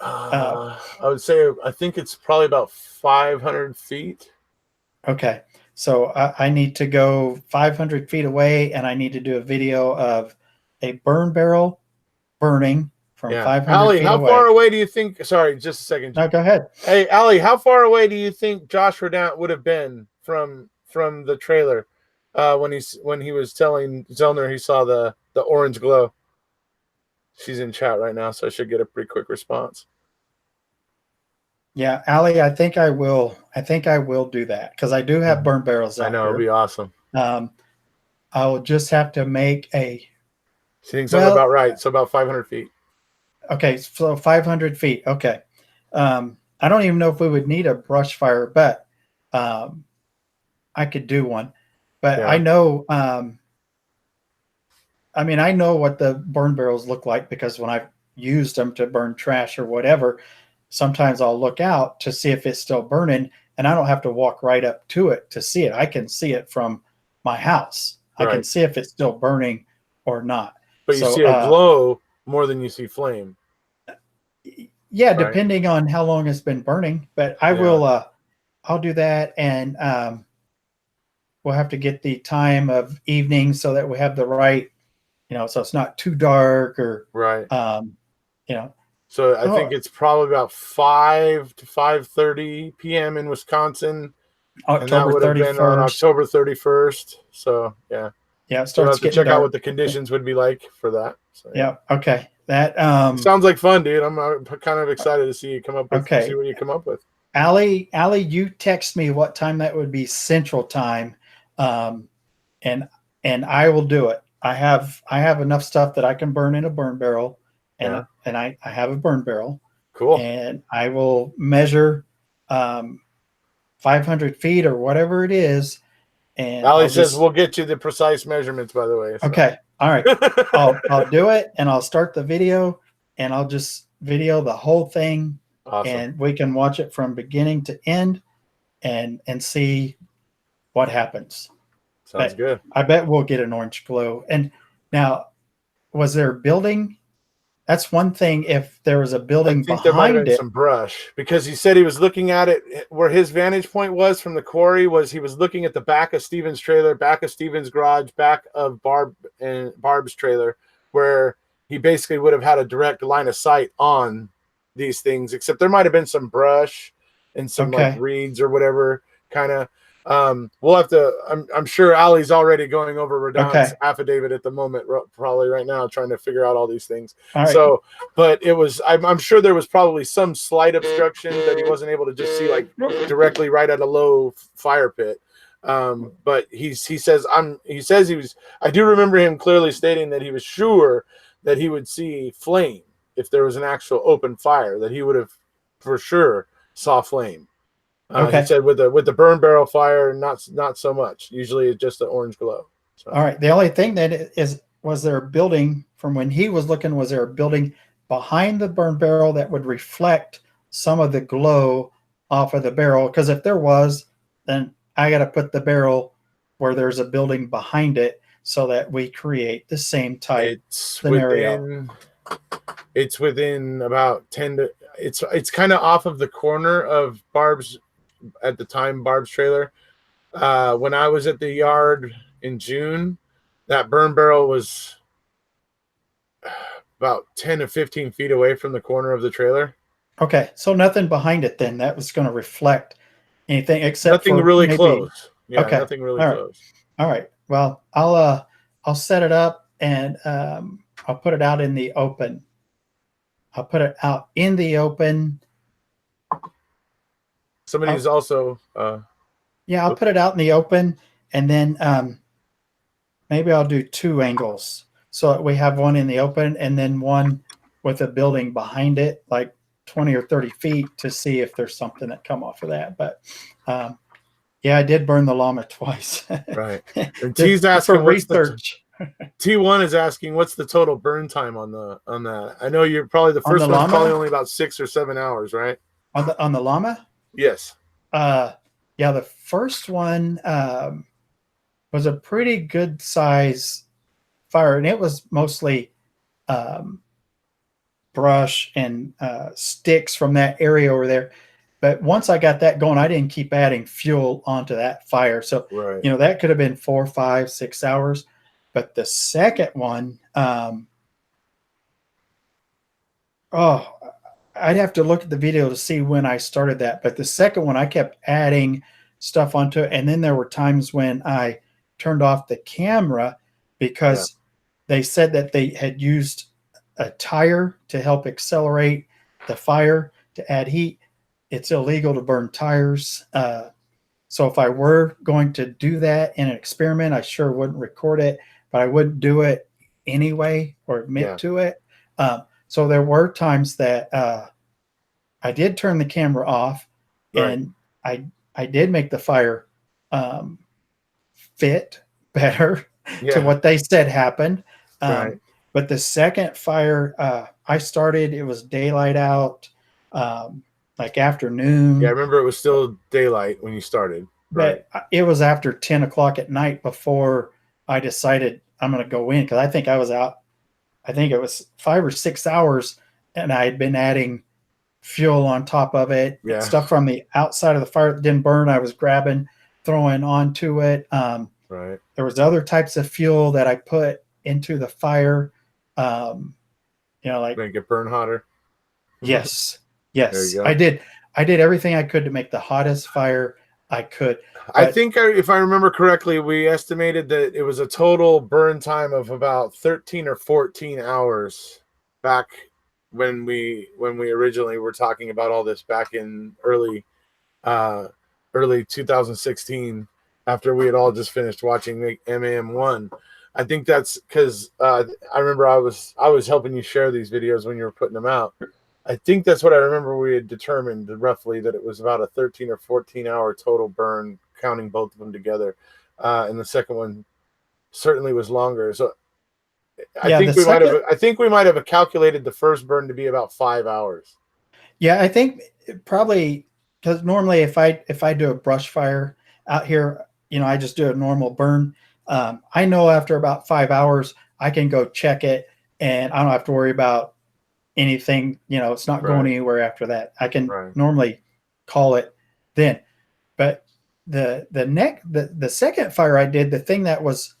I would say, I think it's probably about 500 feet. Okay. So I need to go 500 feet away, and I need to do a video of a burn barrel burning from Yeah. 500 Allie, feet how far away. away do you think? Sorry, just a second. No, go ahead. Hey, Allie, how far away do you think Josh Redout would have been from the trailer when he was telling Zellner he saw the orange glow? She's in chat right now, so I should get a pretty quick response. Yeah, Allie, I think I will do that because I do have burn barrels out I know, here. it'll be awesome. I'll just have to make a. She thinks I'm about right, so about 500 feet. Okay, so 500 feet. Okay. I don't even know if we would need a brush fire, but I could do one. But Yeah. I know, I know what the burn barrels look like because when I've used them to burn trash or whatever, sometimes I'll look out to see if it's still burning, and I don't have to walk right up to it to see it. I can see it from my house. I can see if it's still burning or not. But you see a glow more than you see flame. Yeah, depending on how long it's been burning. But I will I'll do that, and we'll have to get the time of evening so that we have the right, so it's not too dark or So I think it's probably about 5 to 5:30 p.m. in Wisconsin. October 31st. Been on October 31st. So yeah. Yeah, it so we'll starts have to getting check dark. out what the conditions would be like for that. So, yeah. Okay. That sounds like fun, dude. I'm kind of excited to see you come up with see what you come up with. Allie, you text me what time that would be Central Time, and I will do it. I have enough stuff that I can burn in a burn barrel, and I have a burn barrel. Cool. And I will measure 500 feet or whatever it is. And Allie says we'll get you the precise measurements, by the way. So. Okay. All right. I'll do it, and I'll start the video, and I'll just video the whole thing. Awesome. And we can watch it from beginning to end and see what happens. Sounds good. I bet we'll get an orange glow. And now, was there a building? That's one thing. If there was a building behind there might have been some brush, because he said he was looking at it where his vantage point was from the quarry. He was looking at the back of Steven's trailer, back of Steven's garage, back of Barb's trailer, where he basically would have had a direct line of sight on these things, except there might have been some brush and some like reeds or whatever kind of. We'll have to. I'm sure Allie's already going over Redon's affidavit at the moment, probably right now, trying to figure out all these things. So, but it was. I'm sure there was probably some slight obstruction that he wasn't able to just see like directly right at a low fire pit. But he says he was. I do remember him clearly stating that he was sure that he would see flame if there was an actual open fire, that he would have for sure saw flame. He said with the burn barrel fire, not so much. Usually it's just an orange glow. So. All right. The only thing that was there a building from when he was looking, was there a building behind the burn barrel that would reflect some of the glow off of the barrel? Because if there was, then I got to put the barrel where there's a building behind it so that we create the same type scenario. It's within about 10 to. It's kind of off of the corner of Barb's. At the time, Barb's trailer. When I was at the yard in June, that burn barrel was about 10 to 15 feet away from the corner of the trailer. Okay, so nothing behind it then. That was going to reflect anything except nothing for really maybe... close. Yeah, nothing really close. All right. Well, I'll set it up, and I'll put it out in the open. I'll put it out in the open. Somebody who's also I'll put it out in the open, and then maybe I'll do 2 angles so that we have one in the open and then one with a building behind it, like 20 or 30 feet, to see if there's something that come off of that. But I did burn the llama twice. Right. And T's asking for research. T1 is asking what's the total burn time on that. I know you're probably the first one's probably only about 6 or 7 hours, right? On the llama? Yes. The first one was a pretty good size fire, and it was mostly brush and sticks from that area over there. But once I got that going, I didn't keep adding fuel onto that fire. So, Right. that could have been 4, 5, 6 hours. But the second one, I'd have to look at the video to see when I started that. But the second one, I kept adding stuff onto it. And then there were times when I turned off the camera because they said that they had used a tire to help accelerate the fire to add heat. It's illegal to burn tires. So if I were going to do that in an experiment, I sure wouldn't record it, but I wouldn't do it anyway or admit to it. So there were times that I did turn the camera off, and I did make the fire fit better to what they said happened. But the second fire I started, it was daylight out, like afternoon. Yeah, I remember it was still daylight when you started. But it was after 10 o'clock at night before I decided I'm going to go in, because I think I was out. I think it was 5 or 6 hours, and I had been adding fuel on top of it. Stuff from the outside of the fire that didn't burn, I was grabbing, throwing onto it. There was other types of fuel that I put into the fire. Like make it burn hotter. Yes. I did everything I could to make the hottest fire I could. I think, if I remember correctly, we estimated that it was a total burn time of about 13 or 14 hours back when we originally were talking about all this back in early 2016, after we had all just finished watching MAM1. I think that's because I remember I was helping you share these videos when you were putting them out. I think that's what I remember. We had determined roughly that it was about a 13 or 14 hour total burn, counting both of them together. And the second one certainly was longer. So I think we might have calculated the first burn to be about 5 hours. Yeah, I think probably, because normally if I do a brush fire out here, I just do a normal burn. I know after about 5 hours, I can go check it, and I don't have to worry about anything. It's not going anywhere after that. I can normally call it then. But the second fire I did, the thing that was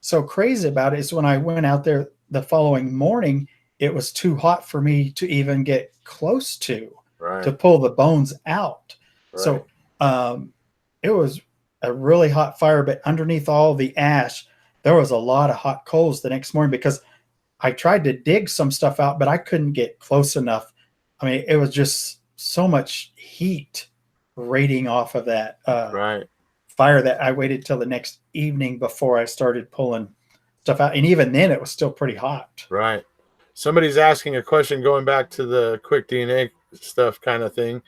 so crazy about it is when I went out there the following morning, it was too hot for me to even get close to pull the bones out. So it was a really hot fire, but underneath all the ash, there was a lot of hot coals the next morning, because I tried to dig some stuff out, but I couldn't get close enough. I mean, it was just so much heat radiating off of that fire that I waited till the next evening before I started pulling stuff out. And even then, it was still pretty hot. Right. Somebody's asking a question going back to the quick DNA stuff kind of thing,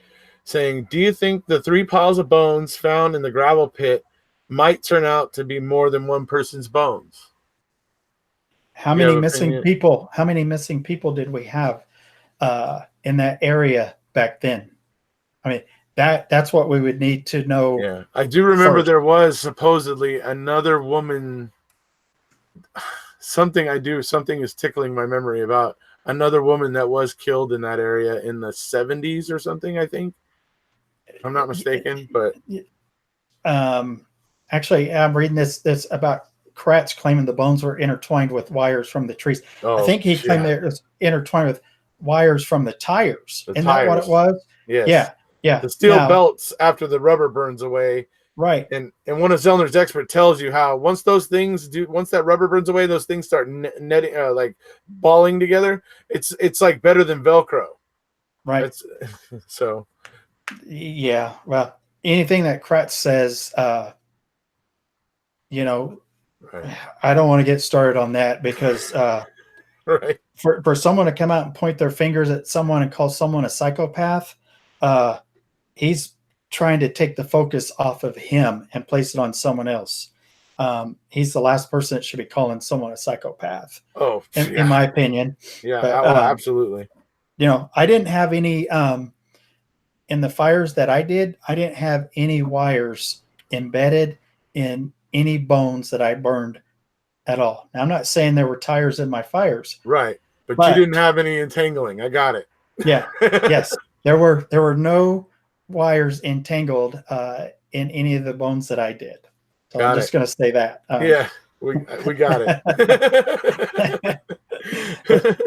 saying, do you think the 3 piles of bones found in the gravel pit might turn out to be more than one person's bones? How many missing people? How many missing people did we have in that area back then? I mean, that's what we would need to know. Yeah, I do remember there was supposedly another woman. Something is tickling my memory about another woman that was killed in that area in the 70s or something, I think. If I'm not mistaken, but actually, I'm reading this about Kratz claiming the bones were intertwined with wires from the trees. I think he claimed that it was intertwined with wires from the tires. Isn't that what it was? Yes. Yeah. The steel belts after the rubber burns away. Right. And one of Zellner's expert tells you how once that rubber burns away, those things start netting, like balling together. It's like better than Velcro. Right. So. Yeah. Well, anything that Kratz says, I don't want to get started on that, because for someone to come out and point their fingers at someone and call someone a psychopath, he's trying to take the focus off of him and place it on someone else. He's the last person that should be calling someone a psychopath. In my opinion. Yeah, but, absolutely. I didn't have any in the fires that I did. I didn't have any wires embedded in any bones that I burned at all. Now, I'm not saying there were tires in my fires. Right. But you didn't have any entangling. I got it. Yeah. Yes. There were no wires entangled in any of the bones that I did. So Got I'm just going to say that. Yeah, we got it. But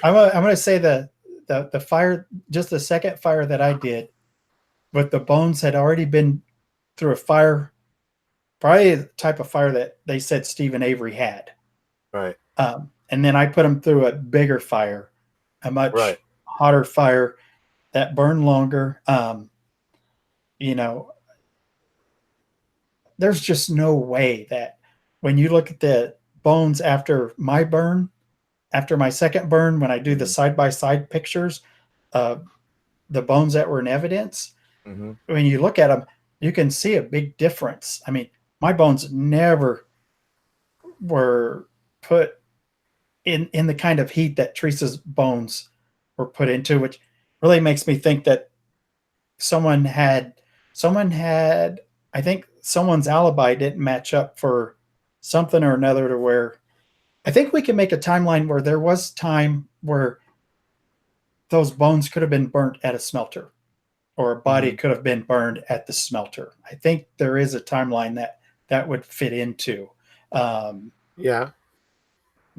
I'm going to say the fire, just the second fire that I did, but the bones had already been through a fire, probably the type of fire that they said Stephen Avery had. Right. And then I put them through a bigger fire, a much hotter fire that burned longer. You know, there's just no way that when you look at the bones after my burn, after my second burn, when I do the side-by-side pictures of the bones that were in evidence, when you look at them, you can see a big difference. I mean, my bones never were put in the kind of heat that Teresa's bones were put into, which really makes me think that someone had, I think someone's alibi didn't match up for something or another, to where I think we can make a timeline where there was time where those bones could have been burnt at a smelter, or a body could have been burned at the smelter. I think there is a timeline that would fit into. Yeah.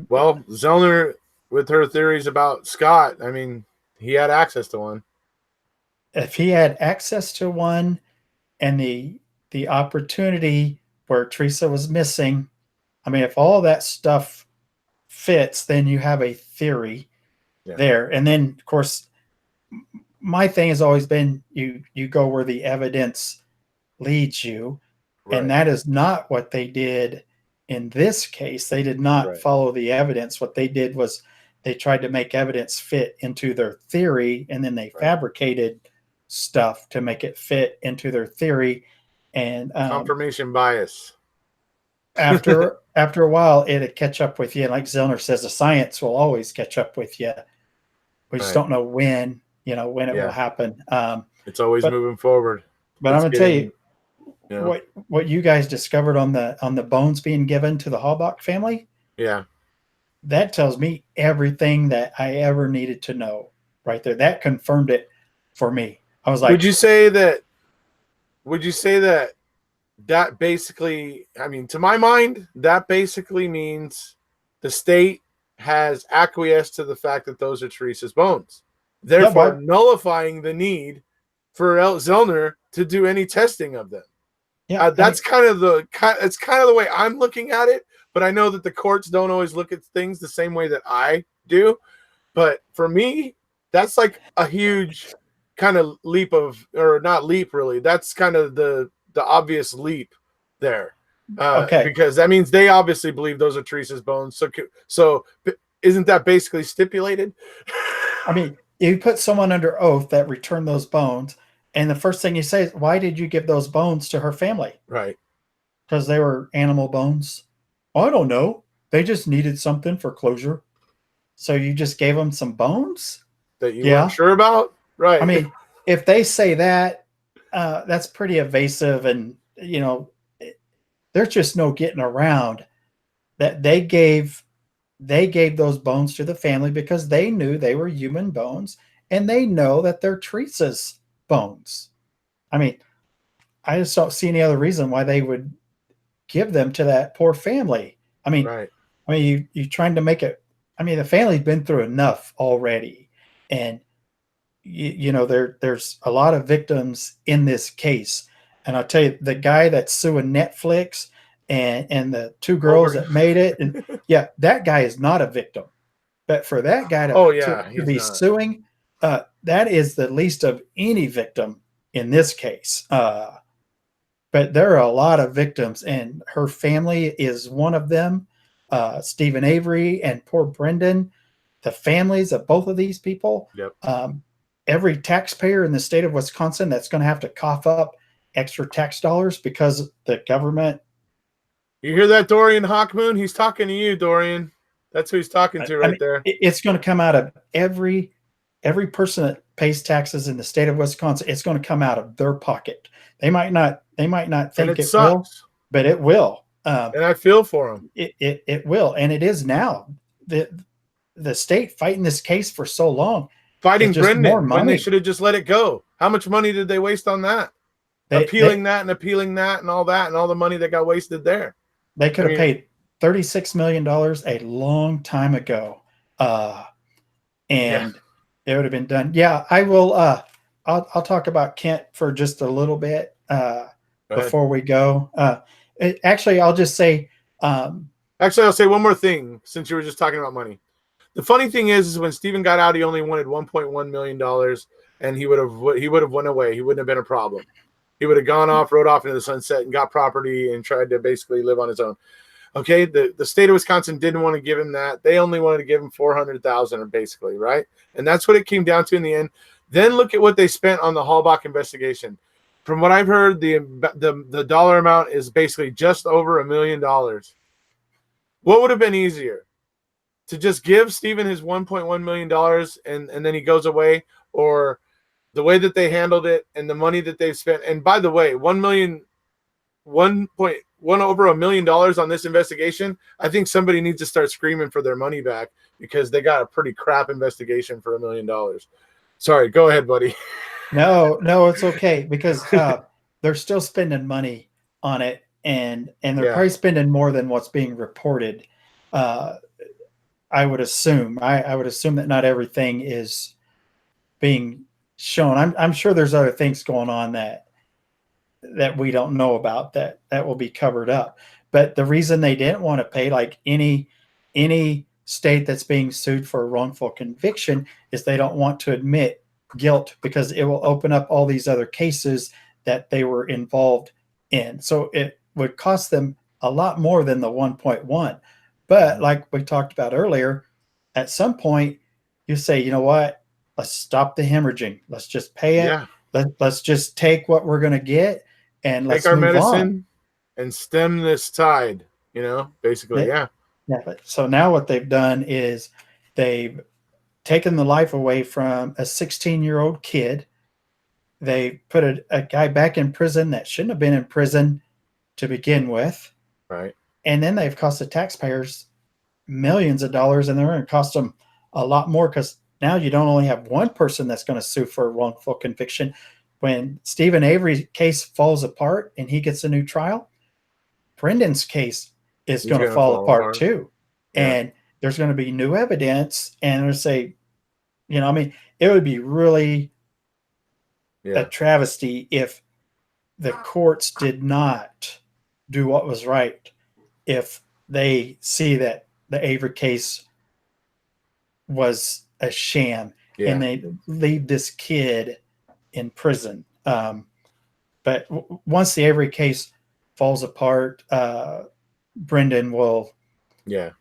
Well, Zellner, with her theories about Scott, I mean, he had access to one. If he had access to one, and the opportunity where Teresa was missing, I mean, if all that stuff fits, then you have a theory there. And then, of course, my thing has always been you go where the evidence leads you. Right. And that is not what they did in this case. They did not follow the evidence. What they did was they tried to make evidence fit into their theory, and then they fabricated stuff to make it fit into their theory. And confirmation bias. after a while, it'd catch up with you. And like Zellner says, the science will always catch up with you. We just don't know when it will happen. It's always moving forward. But I'm going to tell you, what you guys discovered on the bones being given to the Halbach family. Yeah. That tells me everything that I ever needed to know right there. That confirmed it for me. I was like, would you say that basically, I mean, to my mind, that basically means the state has acquiesced to the fact that those are Teresa's bones, therefore nullifying the need for Zellner to do any testing of them. Yeah, that's kind of the way I'm looking at it. But I know that the courts don't always look at things the same way that I do. But for me, that's like a huge kind of leap of, or not leap really. That's kind of the obvious leap there. Because that means they obviously believe those are Teresa's bones. So isn't that basically stipulated? I mean, you put someone under oath that returned those bones, and the first thing you say is, why did you give those bones to her family? Right. Because they were animal bones. I don't know. They just needed something for closure. So you just gave them some bones? That you weren't sure about? Right. I mean, if they say that, that's pretty evasive, and, there's just no getting around that they gave those bones to the family because they knew they were human bones, and they know that they're Teresa's bones. I mean, I just don't see any other reason why they would give them to that poor family. I mean, you trying to make it. I mean, the family's been through enough already, and there's a lot of victims in this case. And I'll tell you, the guy that's suing Netflix and the two girls that made it, and that guy is not a victim. But for that guy to be suing, that is the least of any victim in this case. But there are a lot of victims, and her family is one of them. Stephen Avery and poor Brendan, the families of both of these people. Yep. Every taxpayer in the state of Wisconsin that's going to have to cough up extra tax dollars because the government. You hear that, Dorian Hawkmoon? He's talking to you, Dorian. That's who he's talking to there. It's going to come out of every person that pays taxes in the state of Wisconsin. It's going to come out of their pocket. They might not think it will, but it will. And I feel for them. It will, and it is now. The state fighting this case for so long fighting it's just more Brendan when they money. should have just let it go. How much money did they waste on that? Appealing that and all that and all the money that got wasted there. They could have paid $36 million a long time ago. And it would have been done. Yeah, I will. I'll talk about Kent for just a little bit before we go. Actually, I'll just say. Actually, I'll say one more thing since you were just talking about money. The funny thing is when Stephen got out, he only wanted $1.1 million, and he would have went away. He wouldn't have been a problem. He would have gone off, rode off into the sunset, and got property and tried to basically live on his own. Okay, the state of Wisconsin didn't want to give him that. They only wanted to give him $400,000, basically, right? And that's what it came down to in the end. Then look at what they spent on the Halbach investigation. From what I've heard, the dollar amount is basically just over $1 million. What would have been easier? To just give Stephen his $1.1 million and then he goes away, or the way that they handled it and the money that they've spent. And by the way, $1 over $1 million on this investigation. I think somebody needs to start screaming for their money back because they got a pretty crap investigation for $1 million. Sorry, go ahead, buddy. No, it's okay because they're still spending money on it, and they're probably spending more than what's being reported. I would assume. I would assume that not everything is being shown. I'm sure there's other things going on that we don't know about that will be covered up. But the reason they didn't want to pay, like any state that's being sued for a wrongful conviction, is they don't want to admit guilt because it will open up all these other cases that they were involved in. So it would cost them a lot more than the 1.1. But like we talked about earlier, at some point you say, you know what, let's stop the hemorrhaging. Let's just pay it. Yeah. Let's just take what we're going to get and let's take our move medicine on and stem this tide, basically. Yeah. So now what they've done is they've taken the life away from a 16-year-old kid. They put a guy back in prison that shouldn't have been in prison to begin with. Right. And then they've cost the taxpayers millions of dollars, and they're going to cost them a lot more because now you don't only have one person that's going to sue for a wrongful conviction. When Stephen Avery's case falls apart and he gets a new trial, Brendan's case is going to fall apart too. Yeah. And there's going to be new evidence, and they'll say, it would be really a travesty if the courts did not do what was right. If they see that the Avery case was a sham and they leave this kid in prison. But once the Avery case falls apart, Brendan will, it's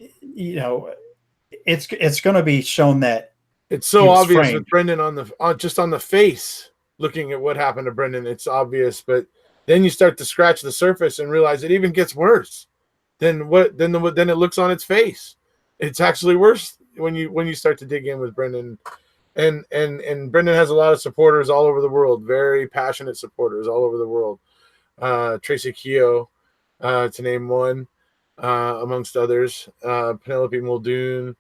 going to be shown that it's so obvious with Brendan on the face, looking at what happened to Brendan. It's obvious, but then you start to scratch the surface and realize it even gets worse. Then it looks on its face. It's actually worse when you start to dig in with Brendan, and Brendan has a lot of supporters all over the world, very passionate supporters all over the world. Tracy Keogh, to name one, amongst others. Penelope Muldoon.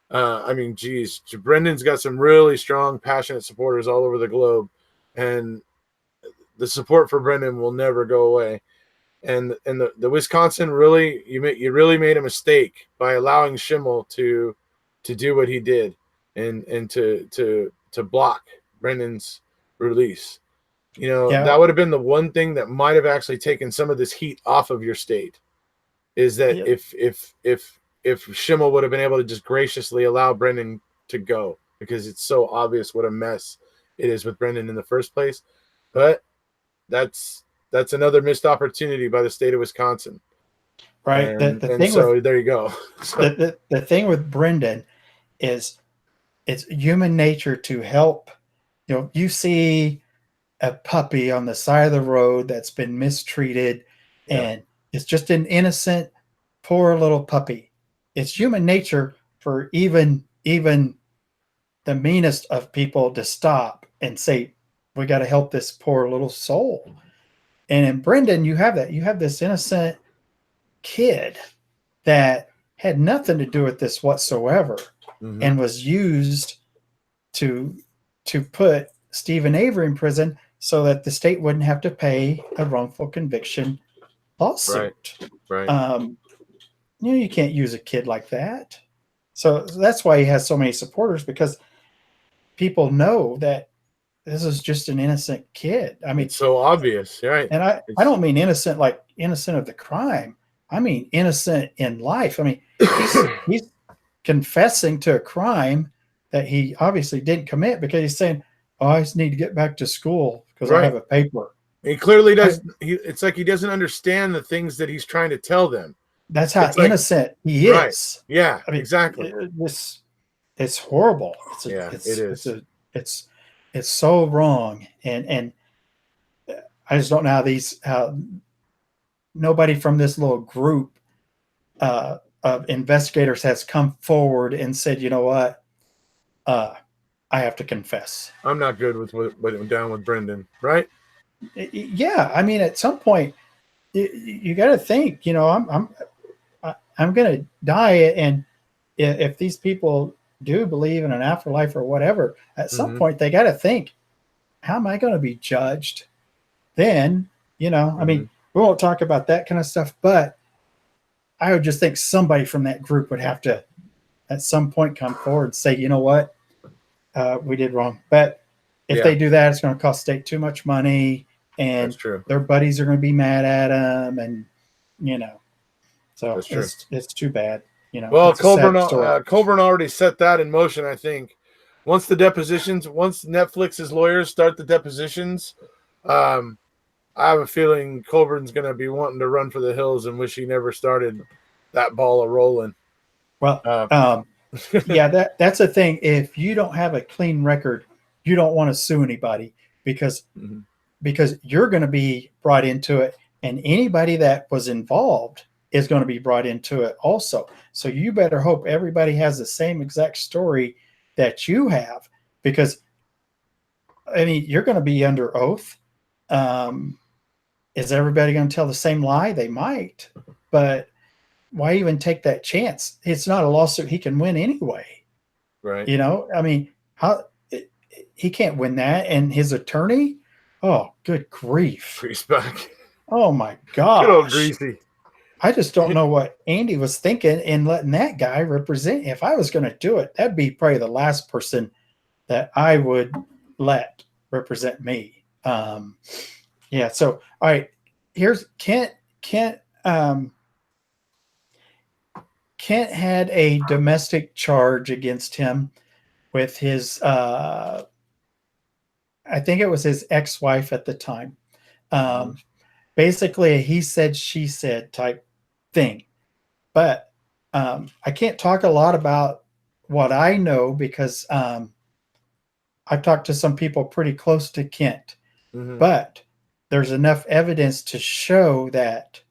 Brendan's got some really strong, passionate supporters all over the globe, and the support for Brendan will never go away. And the Wisconsin really, you really made a mistake by allowing Schimmel to do what he did and to block Brendan's release. That would have been the one thing that might have actually taken some of this heat off of your state. Is that if Schimmel would have been able to just graciously allow Brendan to go, because it's so obvious what a mess it is with Brendan in the first place. But that's another missed opportunity by the state of Wisconsin. Right. There you go. The thing with Brendan is it's human nature to help. You see a puppy on the side of the road that's been mistreated, and it's just an innocent, poor little puppy. It's human nature for even the meanest of people to stop and say, we got to help this poor little soul. And in Brendan, you have that. You have this innocent kid that had nothing to do with this whatsoever, and was used to to put Stephen Avery in prison so that the state wouldn't have to pay a wrongful conviction lawsuit. Right. You can't use a kid like that. So that's why he has so many supporters, because people know that this is just an innocent kid. I mean, it's so obvious, right? And I don't mean innocent like innocent of the crime. I mean innocent in life. I mean, he's confessing to a crime that he obviously didn't commit, because he's saying, "Oh, I just need to get back to school because I have a paper." He clearly does. It's like he doesn't understand the things that he's trying to tell them. That's how innocent he is. Yeah, I mean, exactly. It's horrible. It is. It's so wrong, and I just don't know how nobody from this little group of investigators has come forward and said, you know what, I have to confess. I'm not good with what went down with Brendan, right? Yeah, I mean, at some point, you got to think. I'm going to die, and if these people do believe in an afterlife or whatever, at some point they got to think, how am I going to be judged? Then, I mean, we won't talk about that kind of stuff, but I would just think somebody from that group would have to, at some point, come forward and say, you know what, we did wrong. But if they do that, it's going to cost state too much money, and their buddies are going to be mad at them, and so it's too bad. Well, Colburn already set that in motion. I think once Netflix's lawyers start the depositions, I have a feeling Colburn's going to be wanting to run for the hills and wish he never started that ball a rolling. Well, yeah, that's the thing. If you don't have a clean record, you don't want to sue anybody, because you're going to be brought into it, and anybody that was involved is going to be brought into it also. So you better hope everybody has the same exact story that you have, because I mean, you're going to be under oath. Is everybody going to tell the same lie? They might, but why even take that chance? It's not a lawsuit he can win anyway. Right. I mean, he can't win that. And his attorney, oh, good grief. Greaseback. Oh my gosh. Good old Greasy. I just don't know what Andy was thinking in letting that guy represent. If I was going to do it, that'd be probably the last person that I would let represent me. Yeah. So, all right, here's Kent had a domestic charge against him with his, I think it was his ex-wife at the time. Basically a he said, she said type thing. But I can't talk a lot about what I know, because I've talked to some people pretty close to Kent. But there's enough evidence to show that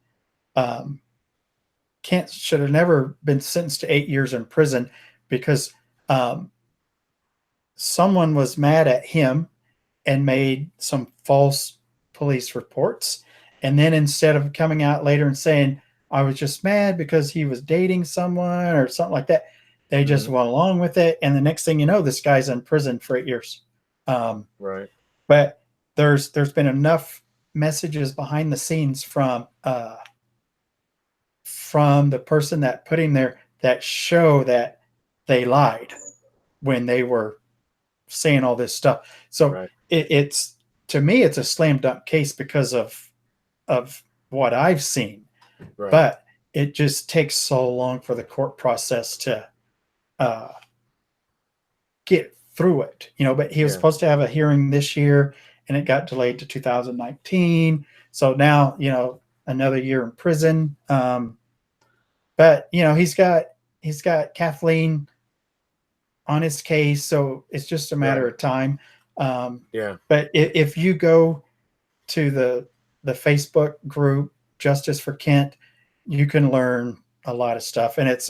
Kent should have never been sentenced to 8 years in prison, because someone was mad at him and made some false police reports. And then instead of coming out later and saying, I was just mad because he was dating someone or something like that, they just went along with it. And the next thing you know, this guy's in prison for 8 years. Right. But there's been enough messages behind the scenes from the person that put him there that show that they lied when they were saying all this stuff. So it's, to me, it's a slam dunk case because of what I've seen. Right. But it just takes so long for the court process to get through it, but he was supposed to have a hearing this year, and it got delayed to 2019. So now, another year in prison. But he's got Kathleen on his case, so it's just a matter of time. But if you go to the Facebook group Justice for Kent, you can learn a lot of stuff, and it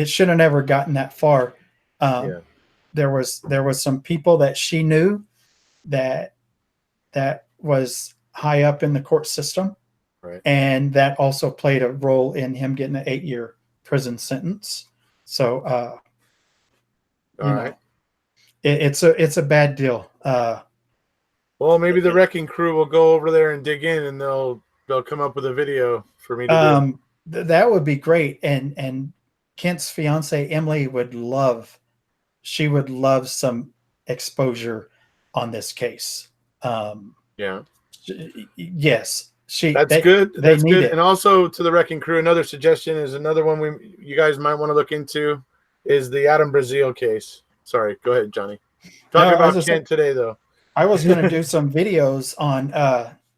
should have never gotten that far. There was some people that she knew that was high up in the court system, and that also played a role in him getting an 8-year prison sentence. So, it's a bad deal. Well, maybe the wrecking crew will go over there and dig in, and they'll come up with a video for me to do. That would be great. And Kent's fiance Emily she would love some exposure on this case. Yeah, Yes, that's good. they That's need good. it. And also to the wrecking crew, another suggestion is another one you guys might want to look into is the Adam Brazil case. Sorry, go ahead, Johnny. No, Talking as about I said, Kent today, though. I was going to do some videos on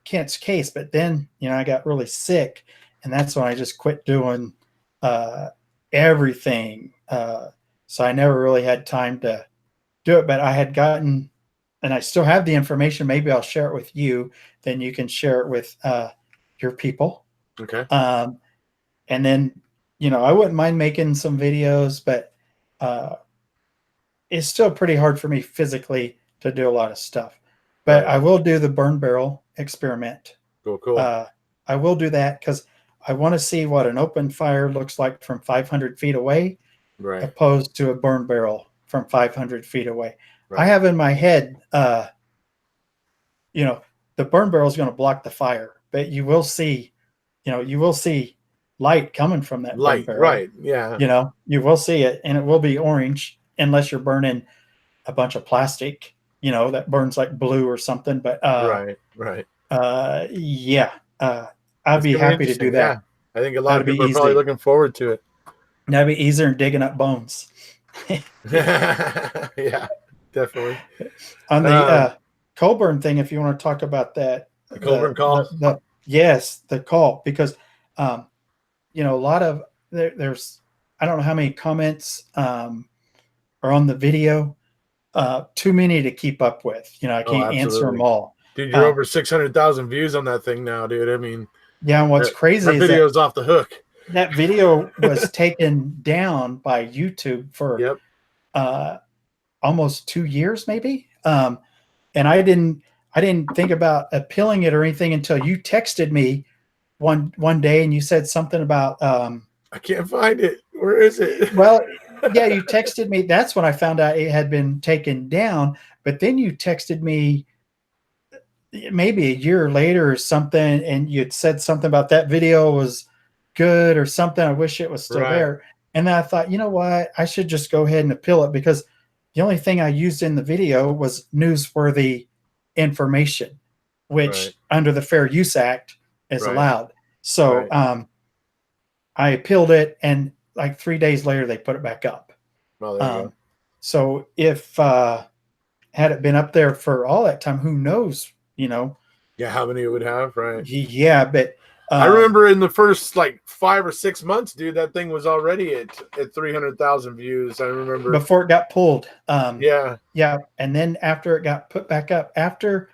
Kent's case, but then I got really sick, and that's when I just quit doing uh, everything. So I never really had time to do it. But I had gotten, and I still have the information. Maybe I'll share it with you. Then you can share it with your people. Okay. And then I wouldn't mind making some videos, but it's still pretty hard for me physically to do a lot of stuff. But Right. I will do the burn barrel experiment. Cool. I will do that because I want to see what an open fire looks like from 500 feet away, Right. opposed to a burn barrel from 500 feet away. Right. I have in my head, the burn barrel is going to block the fire, but you will see light coming from that burn barrel. Right. Yeah. You will see it, and it will be orange unless you're burning a bunch of plastic, that burns like blue or something. But Right. yeah, I'd be happy to do that. Yeah. I think a lot of That'd be people are probably easy. looking forward to it. That'd be easier than digging up bones. Yeah, definitely. On the Colburn thing, if you want to talk about that, the Colburn Call. Yes, the call, because a lot of there's I don't know how many comments are on the video. Too many to keep up with. I can't answer them all. Dude, you're over 600,000 views on that thing now, dude. I mean, yeah. And what's crazy is video's off the hook. That video was taken down by YouTube for almost 2 years, maybe. And I didn't think about appealing it or anything until you texted me one day, and you said something about I can't find it. Where is it? Well, yeah, you texted me. That's when I found out it had been taken down. But then you texted me maybe a year later or something, and you'd said something about that video was good or something. I wish it was still there. And then I thought, you know what? I should just go ahead and appeal it, because the only thing I used in the video was newsworthy information, which under the Fair Use Act is allowed. So I appealed it, and like 3 days later, they put it back up. Well, there you go. So if had it been up there for all that time, who knows? Yeah, how many it would have, right? Yeah, but I remember in the first 5 or 6 months, dude, that thing was already at 300,000 views. I remember before it got pulled. Yeah, and then after it got put back up, after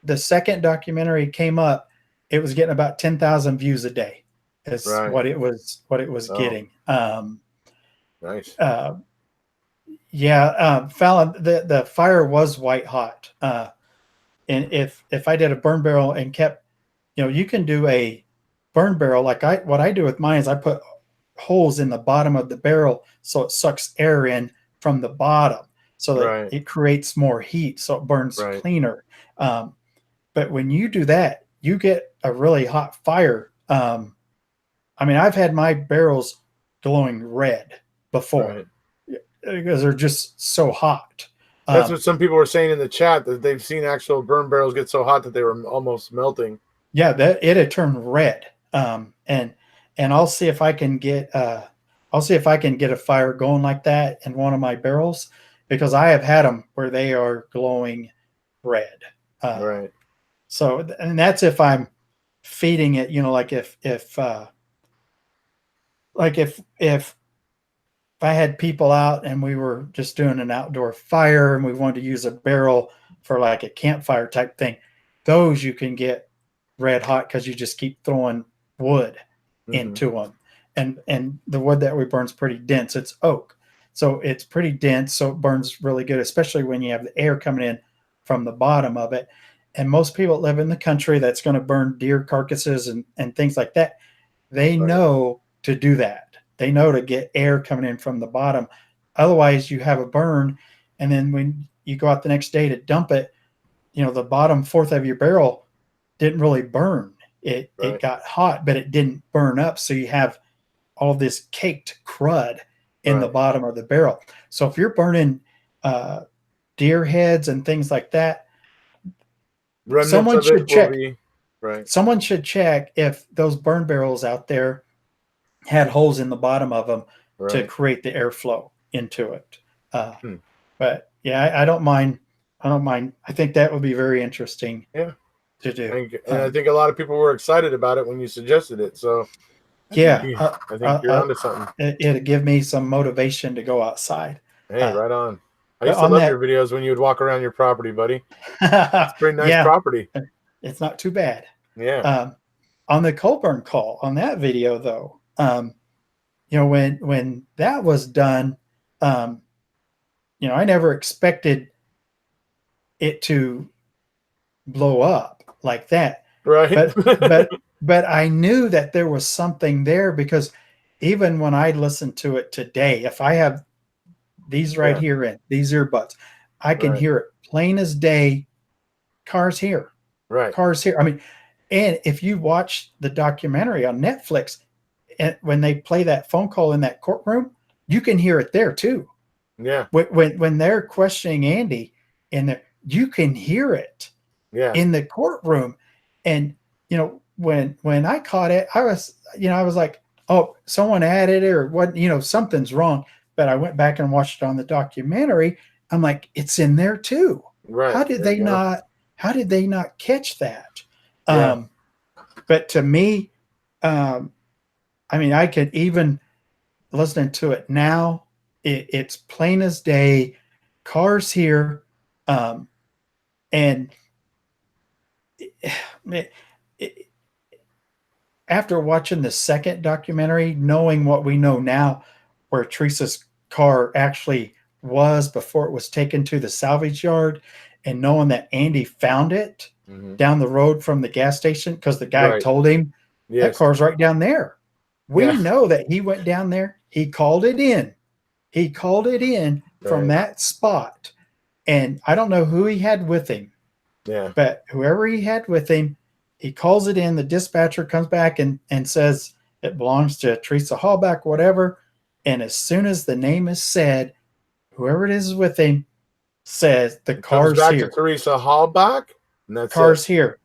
the second documentary came up, it was getting about 10,000 views a day. Is what it was getting. Nice. Fallon, the fire was white hot. And if I did a burn barrel and kept, you can do a burn barrel what I do with mine is I put holes in the bottom of the barrel so it sucks air in from the bottom, so that it creates more heat, so it burns cleaner. But when you do that, you get a really hot fire. I've had my barrels glowing red before because they're just so hot. That's what some people were saying in the chat, that they've seen actual burn barrels get so hot that they were almost melting. Yeah, it had turned red. And I'll see if I can get a fire going like that in one of my barrels, because I have had them where they are glowing red. So, and that's if I'm feeding it, if I had people out and we were just doing an outdoor fire and we wanted to use a barrel for like a campfire type thing, those you can get red hot because you just keep throwing wood into them. And the wood that we burn is pretty dense. It's oak. So it's pretty dense. So it burns really good, especially when you have the air coming in from the bottom of it. And most people that live in the country that's going to burn deer carcasses and things like that, they know to do that. They know to get air coming in from the bottom. Otherwise, you have a burn, and then when you go out the next day to dump it, the bottom fourth of your barrel didn't really burn. It got hot, but it didn't burn up. So you have all this caked crud in the bottom of the barrel. So if you're burning deer heads and things like that, someone should check. Someone should check if those burn barrels out there had holes in the bottom of them to create the airflow into it. But yeah, I don't mind. I think that would be very interesting. Yeah. To do. And I think a lot of people were excited about it when you suggested it. So I think you're onto something. It'd give me some motivation to go outside. Hey, right on. I used to love your videos when you would walk around your property, buddy. It's pretty nice property. It's not too bad. Yeah. On the Colburn Call, on that video though, when that was done, I never expected it to blow up like that, right? But I knew that there was something there, because even when I listen to it today, if I have these here in these earbuds, I can hear it plain as day. Cars here, cars here. I mean, and if you watch the documentary on Netflix, and when they play that phone call in that courtroom, you can hear it there too. Yeah. When they're questioning Andy in there, you can hear it. Yeah. In the courtroom. And when I caught it, I was like, oh, someone added it or what, something's wrong. But I went back and watched it on the documentary. I'm like, it's in there too. Right. How did they not catch that? But to me, I could even listening to it now, it's plain as day, cars here. And after watching the second documentary, knowing what we know now, where Teresa's car actually was before it was taken to the salvage yard, and knowing that Andy found it down the road from the gas station because the guy told him that car's right down there. We know that he went down there. He called it in. From that spot. And I don't know who he had with him. Yeah. But whoever he had with him, he calls it in. The dispatcher comes back and says it belongs to Teresa Hallback, whatever. And as soon as the name is said, whoever it is with him says the car's back here. To Teresa Hallback, and that's car's here.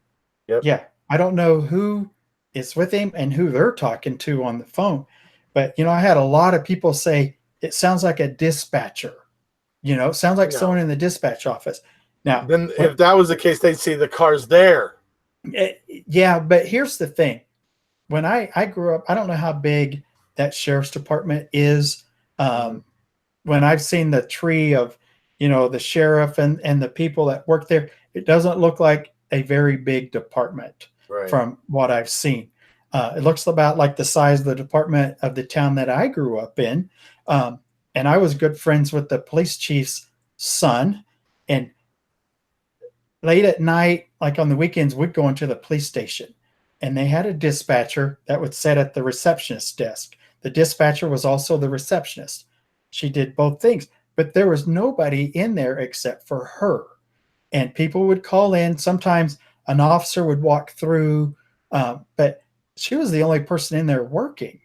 Yep. Yeah. I don't know who is with him and who they're talking to on the phone. But, I had a lot of people say it sounds like a dispatcher. It sounds like someone in the dispatch office. Now, then if that was the case, they'd see the car's there. Yeah, but here's the thing. When I grew up, I don't know how big that sheriff's department is. When I've seen the tree of, the sheriff and the people that work there, it doesn't look like a very big department from what I've seen. It looks about like the size of the department of the town that I grew up in. And I was good friends with the police chief's son. And late at night, like on the weekends, we'd go into the police station. And they had a dispatcher that would sit at the receptionist desk. The dispatcher was also the receptionist. She did both things. But there was nobody in there except for her. And people would call in. Sometimes an officer would walk through. But she was the only person in there working.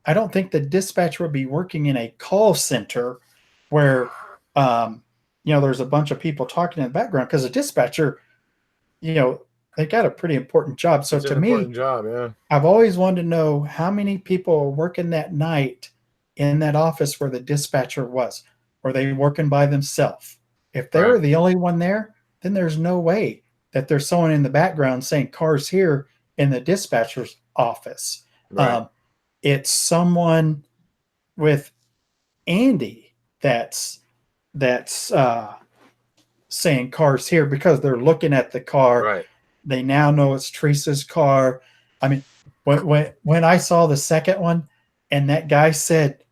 I don't think the dispatcher would be working in a call center where, there's a bunch of people talking in the background, because a dispatcher, they got a pretty important job. So to me, I've always wanted to know how many people are working that night in that office where the dispatcher was. Were they working by themselves? If they were the only one there, then there's no way that there's someone in the background saying cars here in the dispatcher's office. It's someone with Andy that's saying cars here, because they're looking at the car. They now know it's Teresa's car. I mean, when I saw the second one and that guy said,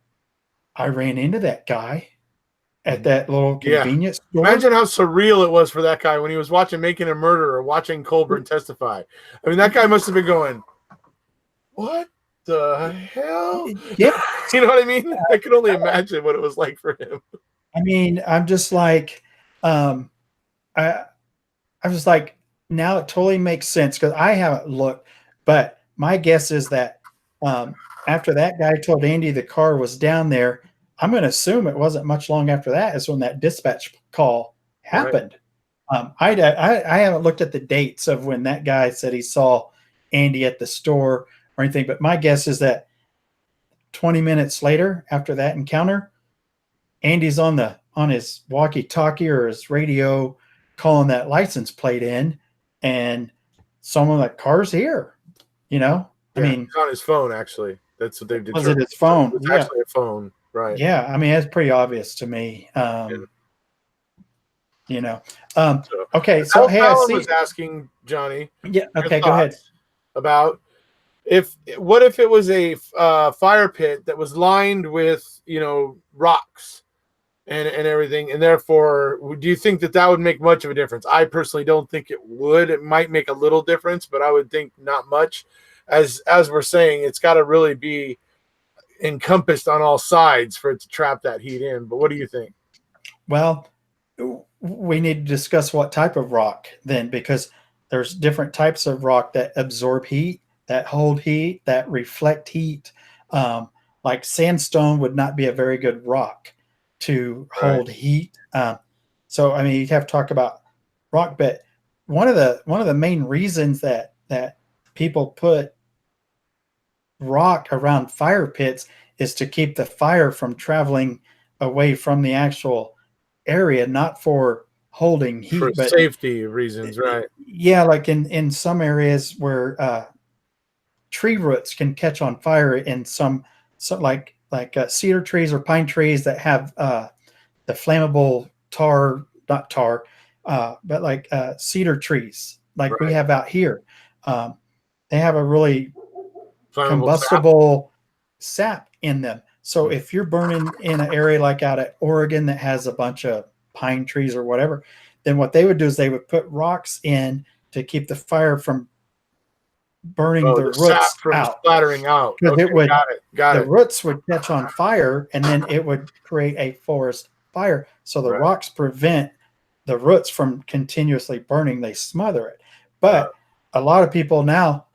I ran into that guy at that little convenience store. Imagine how surreal it was for that guy when he was watching Making a Murderer or watching Colburn testify. I mean, that guy must have been going, what the hell? Yeah. You know what I mean? I can only imagine what it was like for him. I mean, I'm just like, um, I'm just like, now it totally makes sense because I haven't looked, but my guess is that um, after that guy told Andy the car was down there, I'm going to assume it wasn't much long after that is when that dispatch call Right. happened. I haven't looked at the dates of when that guy said he saw Andy at the store or anything, but my guess is that 20 minutes later after that encounter, Andy's on his walkie-talkie or his radio calling that license plate in, and someone like, car's here. I Yeah, mean, it's on his phone actually. That's what they've was it determined. his phone? It's Yeah. actually a phone, right? Yeah. I mean, that's pretty obvious to me. Yeah. You know, So, okay. So, hey, I Alan see. was asking Johnny Yeah. your Okay. Go ahead. thoughts about what if it was a fire pit that was lined with rocks and everything, and therefore, do you think that would make much of a difference? I personally don't think it would. It might make a little difference, but I would think not much. As we're saying, it's got to really be encompassed on all sides for it to trap that heat in. But what do you think? Well, we need to discuss what type of rock then, because there's different types of rock that absorb heat, that hold heat, that reflect heat. Like sandstone would not be a very good rock to Right. hold heat. So I mean, you have to talk about rock, but one of the main reasons that people put rock around fire pits is to keep the fire from traveling away from the actual area, not for holding For heat, but safety reasons, right? yeah, like in some areas where tree roots can catch on fire in some like cedar trees or pine trees that have the flammable tar, not tar, but like cedar trees like we Right. have out here. Um, they have a really Flammable sap. combustible sap in them. So if you're burning in an area like out at Oregon that has a bunch of pine trees or whatever, then what they would do is they would put rocks in to keep the fire from burning Oh, the the sap roots from out. splattering out. Because Okay, it would, got the it. roots would catch on fire and then it would create a forest fire. So the Right. rocks prevent the roots from continuously burning, they smother it. Uh, But a lot of people now,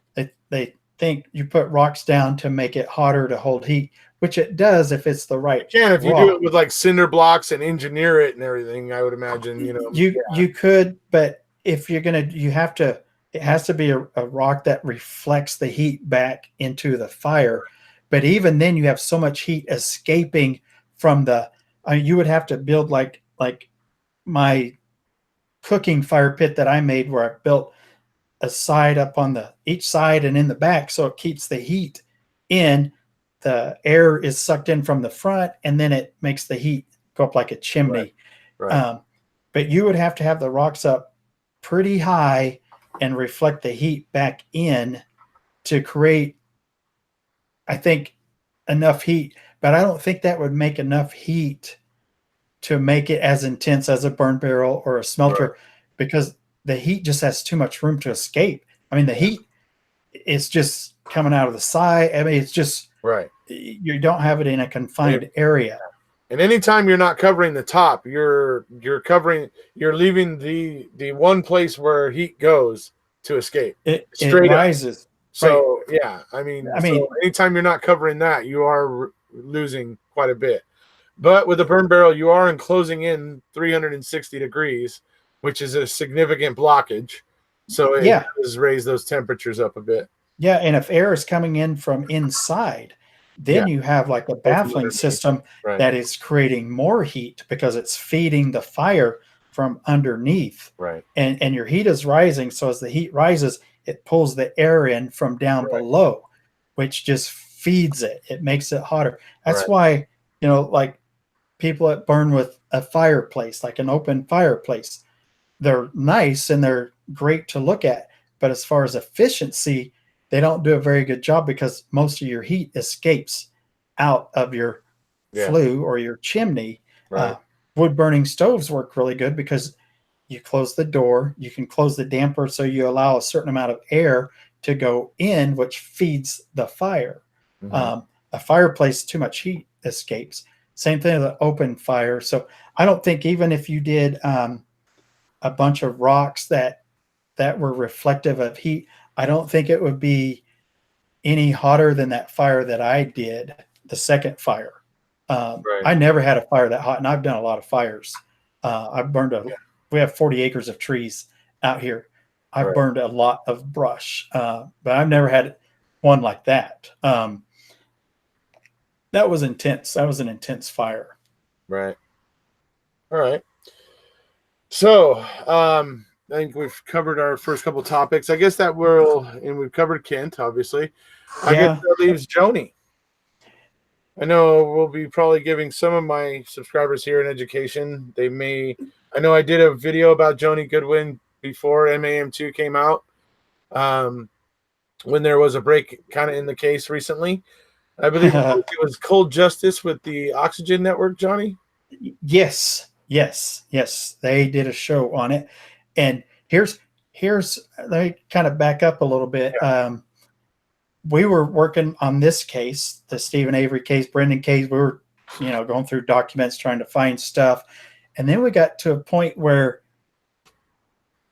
they think you put rocks down to make it hotter to hold heat, which it does if it's the right if you do rock. it with like cinder blocks and engineer it and everything, I would imagine, You could, but if you're gonna, you have to. It has to be a rock that reflects the heat back into the fire. But even then, you have so much heat escaping from the. You would have to build like my cooking fire pit that I made, where I built a side up on the each side and in the back, so it keeps the heat in. The air is sucked in from the front, and then it makes the heat go up like a chimney. Right. But you would have to have the rocks up pretty high and reflect the heat back in to create, I think, enough heat. But I don't think that would make enough heat to make it as intense as a burn barrel or a smelter, Right. because the heat just has too much room to escape. I mean, the heat is just coming out of the side. I mean, it's just Right. You don't have it in a confined area. And anytime you're not covering the top, you're leaving the one place where heat goes to escape. It Straight up. rises. So yeah, I mean, I mean, anytime you're not covering that, you are losing quite a bit. But with a burn barrel, you are enclosing in 360 degrees, which is a significant blockage. So it yeah. does raise those temperatures up a bit. Yeah, and if air is coming in from inside, then you have like a baffling system Right. that is creating more heat because it's feeding the fire from underneath. Right. And your heat is rising. So as the heat rises, it pulls the air in from down below, which just feeds it. It makes it hotter. That's why, like people that burn with a fireplace, like an open fireplace, they're nice and they're great to look at. But as far as efficiency, they don't do a very good job because most of your heat escapes out of your flue or your chimney. Right. Wood burning stoves work really good because you close the door, you can close the damper so you allow a certain amount of air to go in, which feeds the fire. Mm-hmm. A fireplace, too much heat escapes. Same thing with the open fire. So I don't think even if you did a bunch of rocks that were reflective of heat, I don't think it would be any hotter than that fire that I did, the second fire. Right. I never had a fire that hot, and I've done a lot of fires. I've burned we have 40 acres of trees out here. I've Right. burned a lot of brush, but I've never had one like that. That was intense. That was an intense fire. Right. All right. So, I think we've covered our first couple topics. I guess that and we've covered Kent, obviously. I guess that leaves Joanie. I know we'll be probably giving some of my subscribers here an education. I know I did a video about Joanie Goodwin before MAM2 came out, when there was a break kind of in the case recently. I believe it was Cold Justice with the Oxygen Network, Johnny. Yes. They did a show on it. And here's let me kind of back up a little bit. Yeah. We were working on this case, the Stephen Avery case, Brendan case. We were, going through documents, trying to find stuff. And then we got to a point where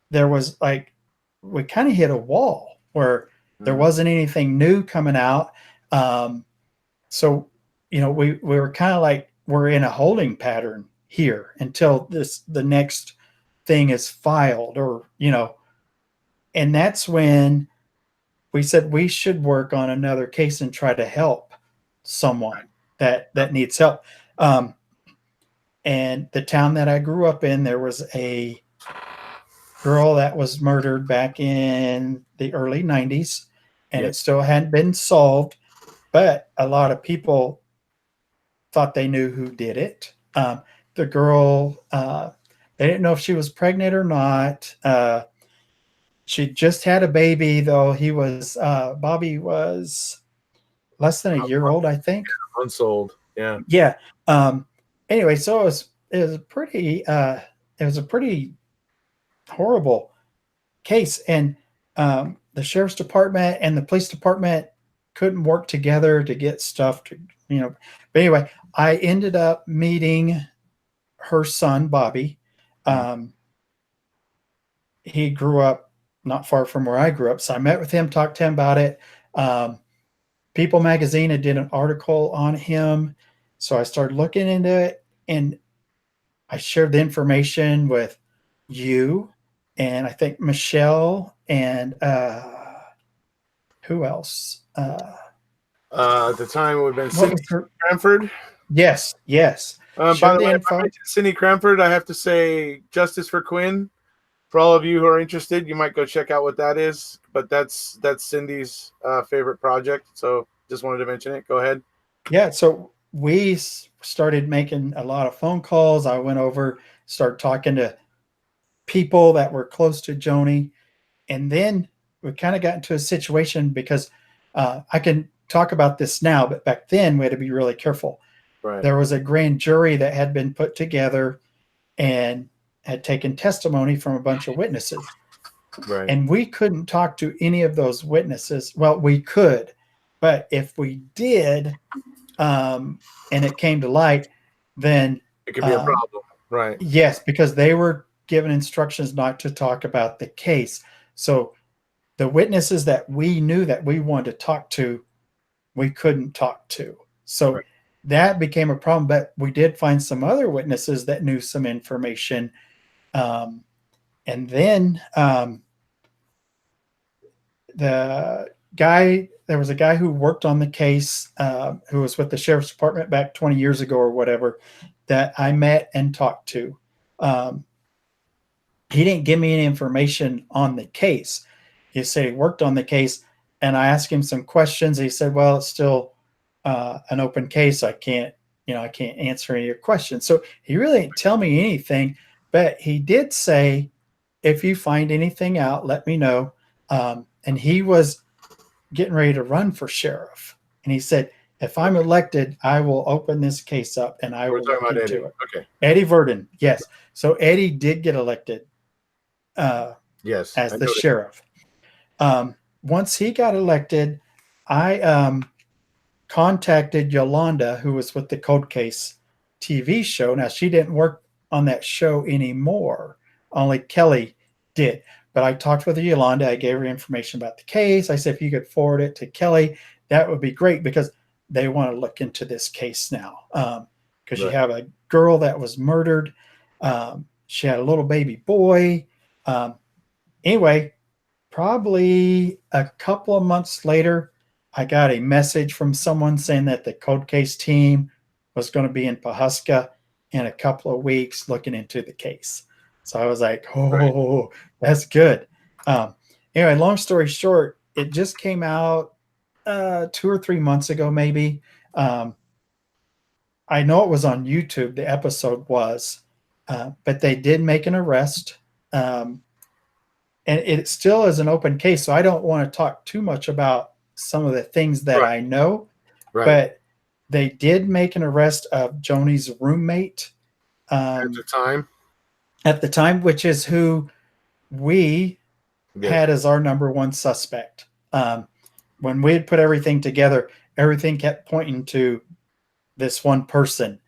there was we kind of hit a wall where there wasn't anything new coming out. So, we were kind of like, we're in a holding pattern here until the next thing is filed, and that's when we said we should work on another case and try to help someone that needs help. And the town that I grew up in, there was a girl that was murdered back in the early 90s, and it still hadn't been solved, but a lot of people thought they knew who did it. The girl, they didn't know if she was pregnant or not. She just had a baby, though. Bobby was less than a year old, I think. Unsold. Yeah. Yeah. Anyway, so it was a pretty horrible case. And the sheriff's department and the police department couldn't work together to get stuff but anyway, I ended up meeting her son, Bobby. He grew up not far from where I grew up. So I met with him, talked to him about it. People Magazine had did an article on him. So I started looking into it, and I shared the information with you and I think Michelle and who else? At the time, it would have been Cindy Cranford. Yes. By the way, if I mentioned Cindy Cranford, I have to say Justice for Quinn. For all of you who are interested, you might go check out what that is. But that's Cindy's favorite project. So just wanted to mention it. Go ahead. Yeah. So we started making a lot of phone calls. I went over, started talking to people that were close to Joanie. And then we kind of got into a situation because I can talk about this now, but back then we had to be really careful. Right. There was a grand jury that had been put together and had taken testimony from a bunch of witnesses. Right. And we couldn't talk to any of those witnesses. Well, we could, but if we did, and it came to light, then it could be a problem. Right. Yes, because they were given instructions not to talk about the case. So the witnesses that we knew that we wanted to talk to, we couldn't talk to. So that became a problem, but we did find some other witnesses that knew some information. And then there was a guy who worked on the case, who was with the sheriff's department back 20 years ago or whatever, that I met and talked to. He didn't give me any information on the case. He said he worked on the case, and I asked him some questions. He said, well, it's still an open case. I can't answer any of your questions. So he really didn't tell me anything, but he did say, if you find anything out, let me know. And he was getting ready to run for sheriff. And he said, if I'm elected, I will open this case up and I will look into it. Okay. Eddie Verdon. Yes. So Eddie did get elected. Yes. As the sheriff. Once he got elected, I contacted Yolanda, who was with the cold case, TV show. Now, she didn't work on that show anymore. Only Kelly did. But I talked with Yolanda. I gave her information about the case. I said, if you could forward it to Kelly, that would be great, because they want to look into this case now. Because you have a girl that was murdered. She had a little baby boy. Anyway, probably a couple of months later, I got a message from someone saying that the cold case team was going to be in Pawhuska in a couple of weeks looking into the case. So I was like, oh, that's good. Anyway, long story short, it just came out 2 or 3 months ago, maybe. I know it was on YouTube, the episode was, but they did make an arrest. And it still is an open case, so I don't want to talk too much about some of the things that I know. But they did make an arrest of Joanie's roommate. At the time, which is who we had as our number one suspect. When we had put everything together, everything kept pointing to this one person.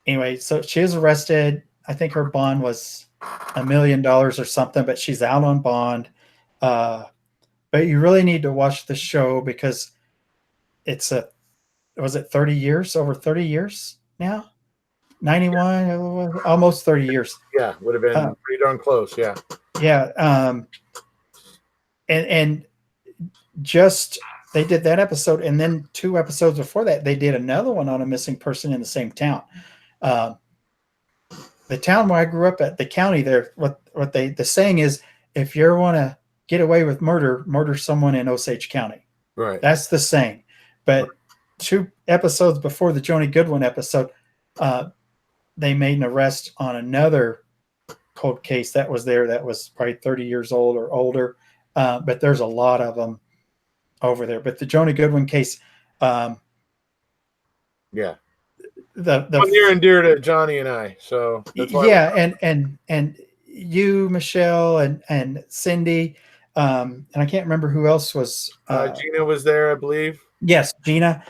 Anyway, so she is arrested. I think her bond was $1 million or something, but she's out on bond. But you really need to watch the show, because it's was it 30 years, over 30 years now? 91, almost 30 years. Yeah, would have been pretty darn close. Yeah. Yeah. And just, they did that episode, and then 2 episodes before that, they did another one on a missing person in the same town. The town where I grew up at, the county there, the saying is, if you ever want to get away with murder someone in Osage County. Right. That's the saying. But 2 episodes before the Joanie Goodwin episode, they made an arrest on another cold case that was there that was probably 30 years old or older. But there's a lot of them over there. But the Joanie Goodwin case, the near and dear to Johnny and I. So that's why and you, Michelle, and Cindy, and I can't remember who else was. Gina was there, I believe. Yes, Gina.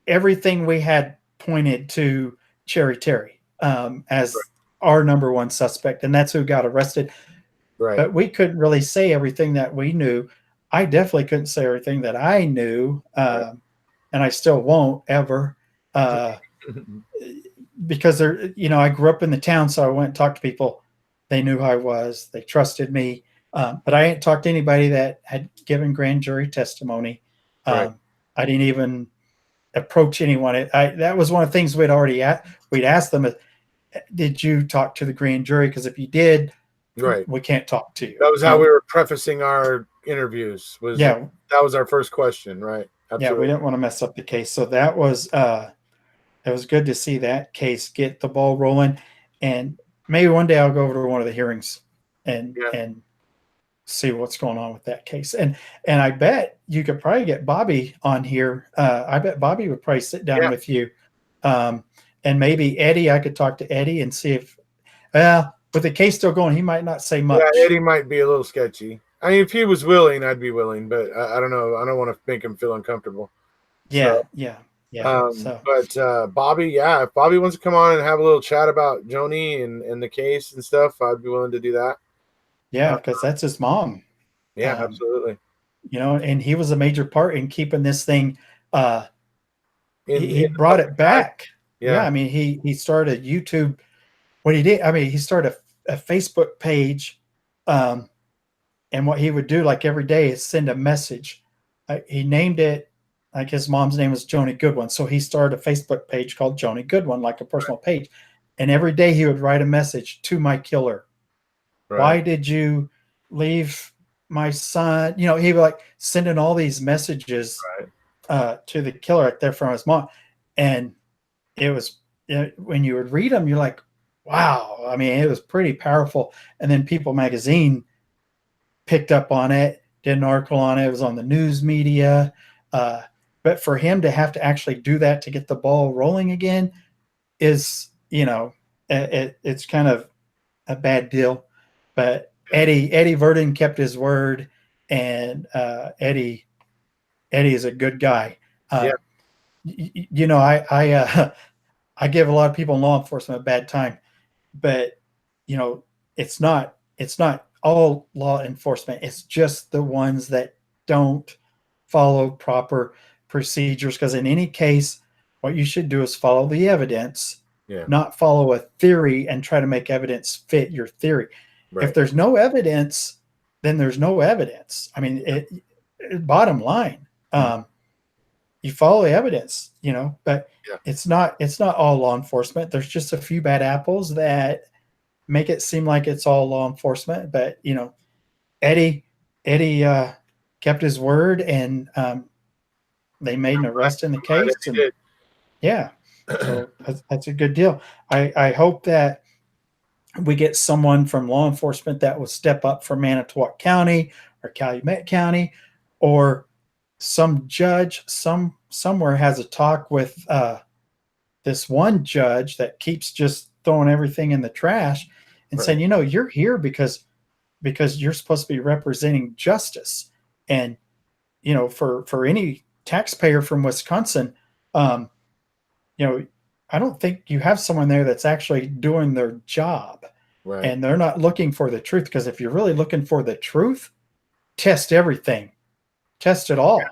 Everything we had pointed to Cherry Terry as our number one suspect, and that's who got arrested. Right. But we couldn't really say everything that we knew. I definitely couldn't say everything that I knew, and I still won't ever, because I grew up in the town, so I went and talked to people. They knew who I was. They trusted me. But I didn't talk to anybody that had given grand jury testimony. I didn't even approach anyone. That was one of the things we'd asked them, did you talk to the grand jury? Because if you did, we can't talk to you. That was how we were prefacing our interviews. That was our first question, right? Absolutely. Yeah, we didn't want to mess up the case. So that was it was good to see that case get the ball rolling. And maybe one day I'll go over to one of the hearings and see what's going on with that case. And I bet you could probably get Bobby on here. I bet Bobby would probably sit down with you. And maybe Eddie, I could talk to Eddie and see if, with the case still going, he might not say much. Yeah, Eddie might be a little sketchy. I mean, if he was willing, I'd be willing, but I don't know. I don't want to make him feel uncomfortable. Yeah. But Bobby, if Bobby wants to come on and have a little chat about Joanie and the case and stuff, I'd be willing to do that. Yeah, because that's his mom. Yeah, absolutely. And he was a major part in keeping this thing. He brought it back. Yeah, I mean, he started YouTube. What he did, I mean, he started a Facebook page, and what he would do, like every day, is send a message. He named it, like his mom's name was Joanie Goodwin, so he started a Facebook page called Joanie Goodwin, like a personal page, and every day he would write a message to my killer. Right. Why did you leave my son? He would like sending all these messages to the killer right there from his mom, and it was when you would read them, you're like, wow. I mean, it was pretty powerful. And then People Magazine picked up on it, did an article on it. It was on the news media. But for him to have to actually do that to get the ball rolling again is, it's kind of a bad deal. But Eddie Verdon kept his word, and Eddie is a good guy. you know, I give a lot of people in law enforcement a bad time, but you know, it's not all law enforcement. It's just the ones that don't follow proper procedures. Because in any case, what you should do is follow the evidence, Yeah. not follow a theory and try to make evidence fit your theory. Right. If there's no evidence, then there's no evidence. I mean, bottom line, you follow the evidence, you know, but it's not all law enforcement. There's just a few bad apples that make it seem like it's all law enforcement. But you know, Eddie kept his word, and they made an arrest in the case. And yeah, so that's a good deal. I hope that we get someone from law enforcement that will step up for Manitowoc County or Calumet County, or some judge somewhere has a talk with this one judge that keeps just throwing everything in the trash and saying, you know, you're here because you're supposed to be representing justice. And you know, for any taxpayer from Wisconsin, you know, I don't think you have someone there that's actually doing their job. Right. And they're not looking for the truth, because if you're really looking for the truth, test everything. Test it all. Yeah.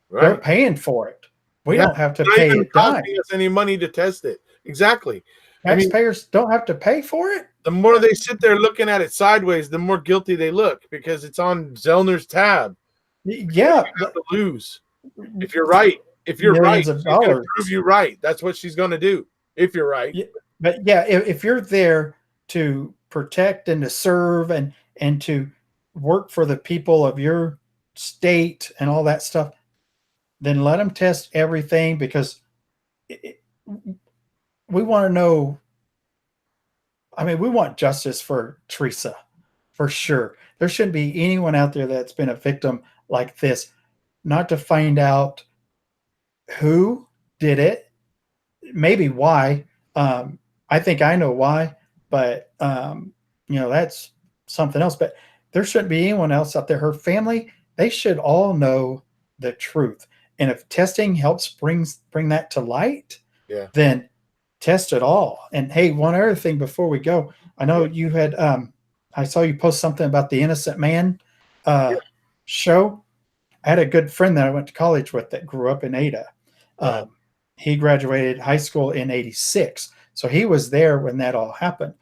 Right. They're paying for it. We don't have to pay a dime. Us any money to test it. Exactly. Taxpayers don't have to pay for it. The more they sit there looking at it sideways, the more guilty they look, because it's on Zellner's tab. Yeah. You have to lose. If you're right. If you're right, she's going to prove you right. That's what she's going to do, if you're right. Yeah, but yeah, if you're there to protect and to serve and to work for the people of your state and all that stuff, then let them test everything, because we want to know. I mean, we want justice for Teresa, for sure. There shouldn't be anyone out there that's been a victim like this, not to find out who did it, maybe why. I think I know why, but you know, that's something else. But there shouldn't be anyone else out there. Her family, they should all know the truth. And if testing helps bring that to light, then test it all. And hey, one other thing before we go, I know you had I saw you post something about the Innocent Man show. I had a good friend that I went to college with that grew up in Ada. He graduated high school in '86, so he was there when that all happened.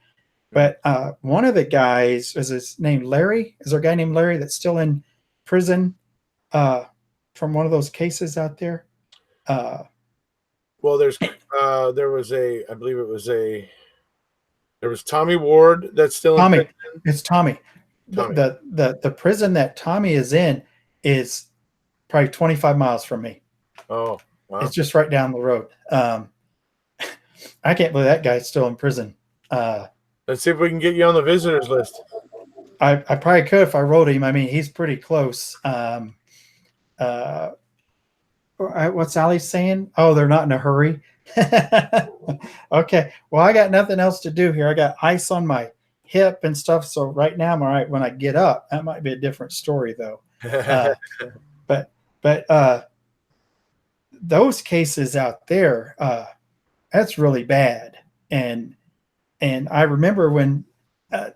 But one of the guys, is his name Larry? Is there a guy named Larry that's still in prison from one of those cases out there? Well, there was Tommy Ward that's still in prison. It's Tommy. The prison that Tommy is in is probably 25 miles from me. Oh, wow. It's just right down the road. I can't believe that guy's still in prison. Let's see if we can get you on the visitors list. I probably could if I wrote him. I mean, he's pretty close. What's Ali saying? Oh, they're not in a hurry. Okay. Well, I got nothing else to do here. I got ice on my hip and stuff. So right now I'm all right. When I get up, that might be a different story though. But those cases out there, that's really bad. And I remember when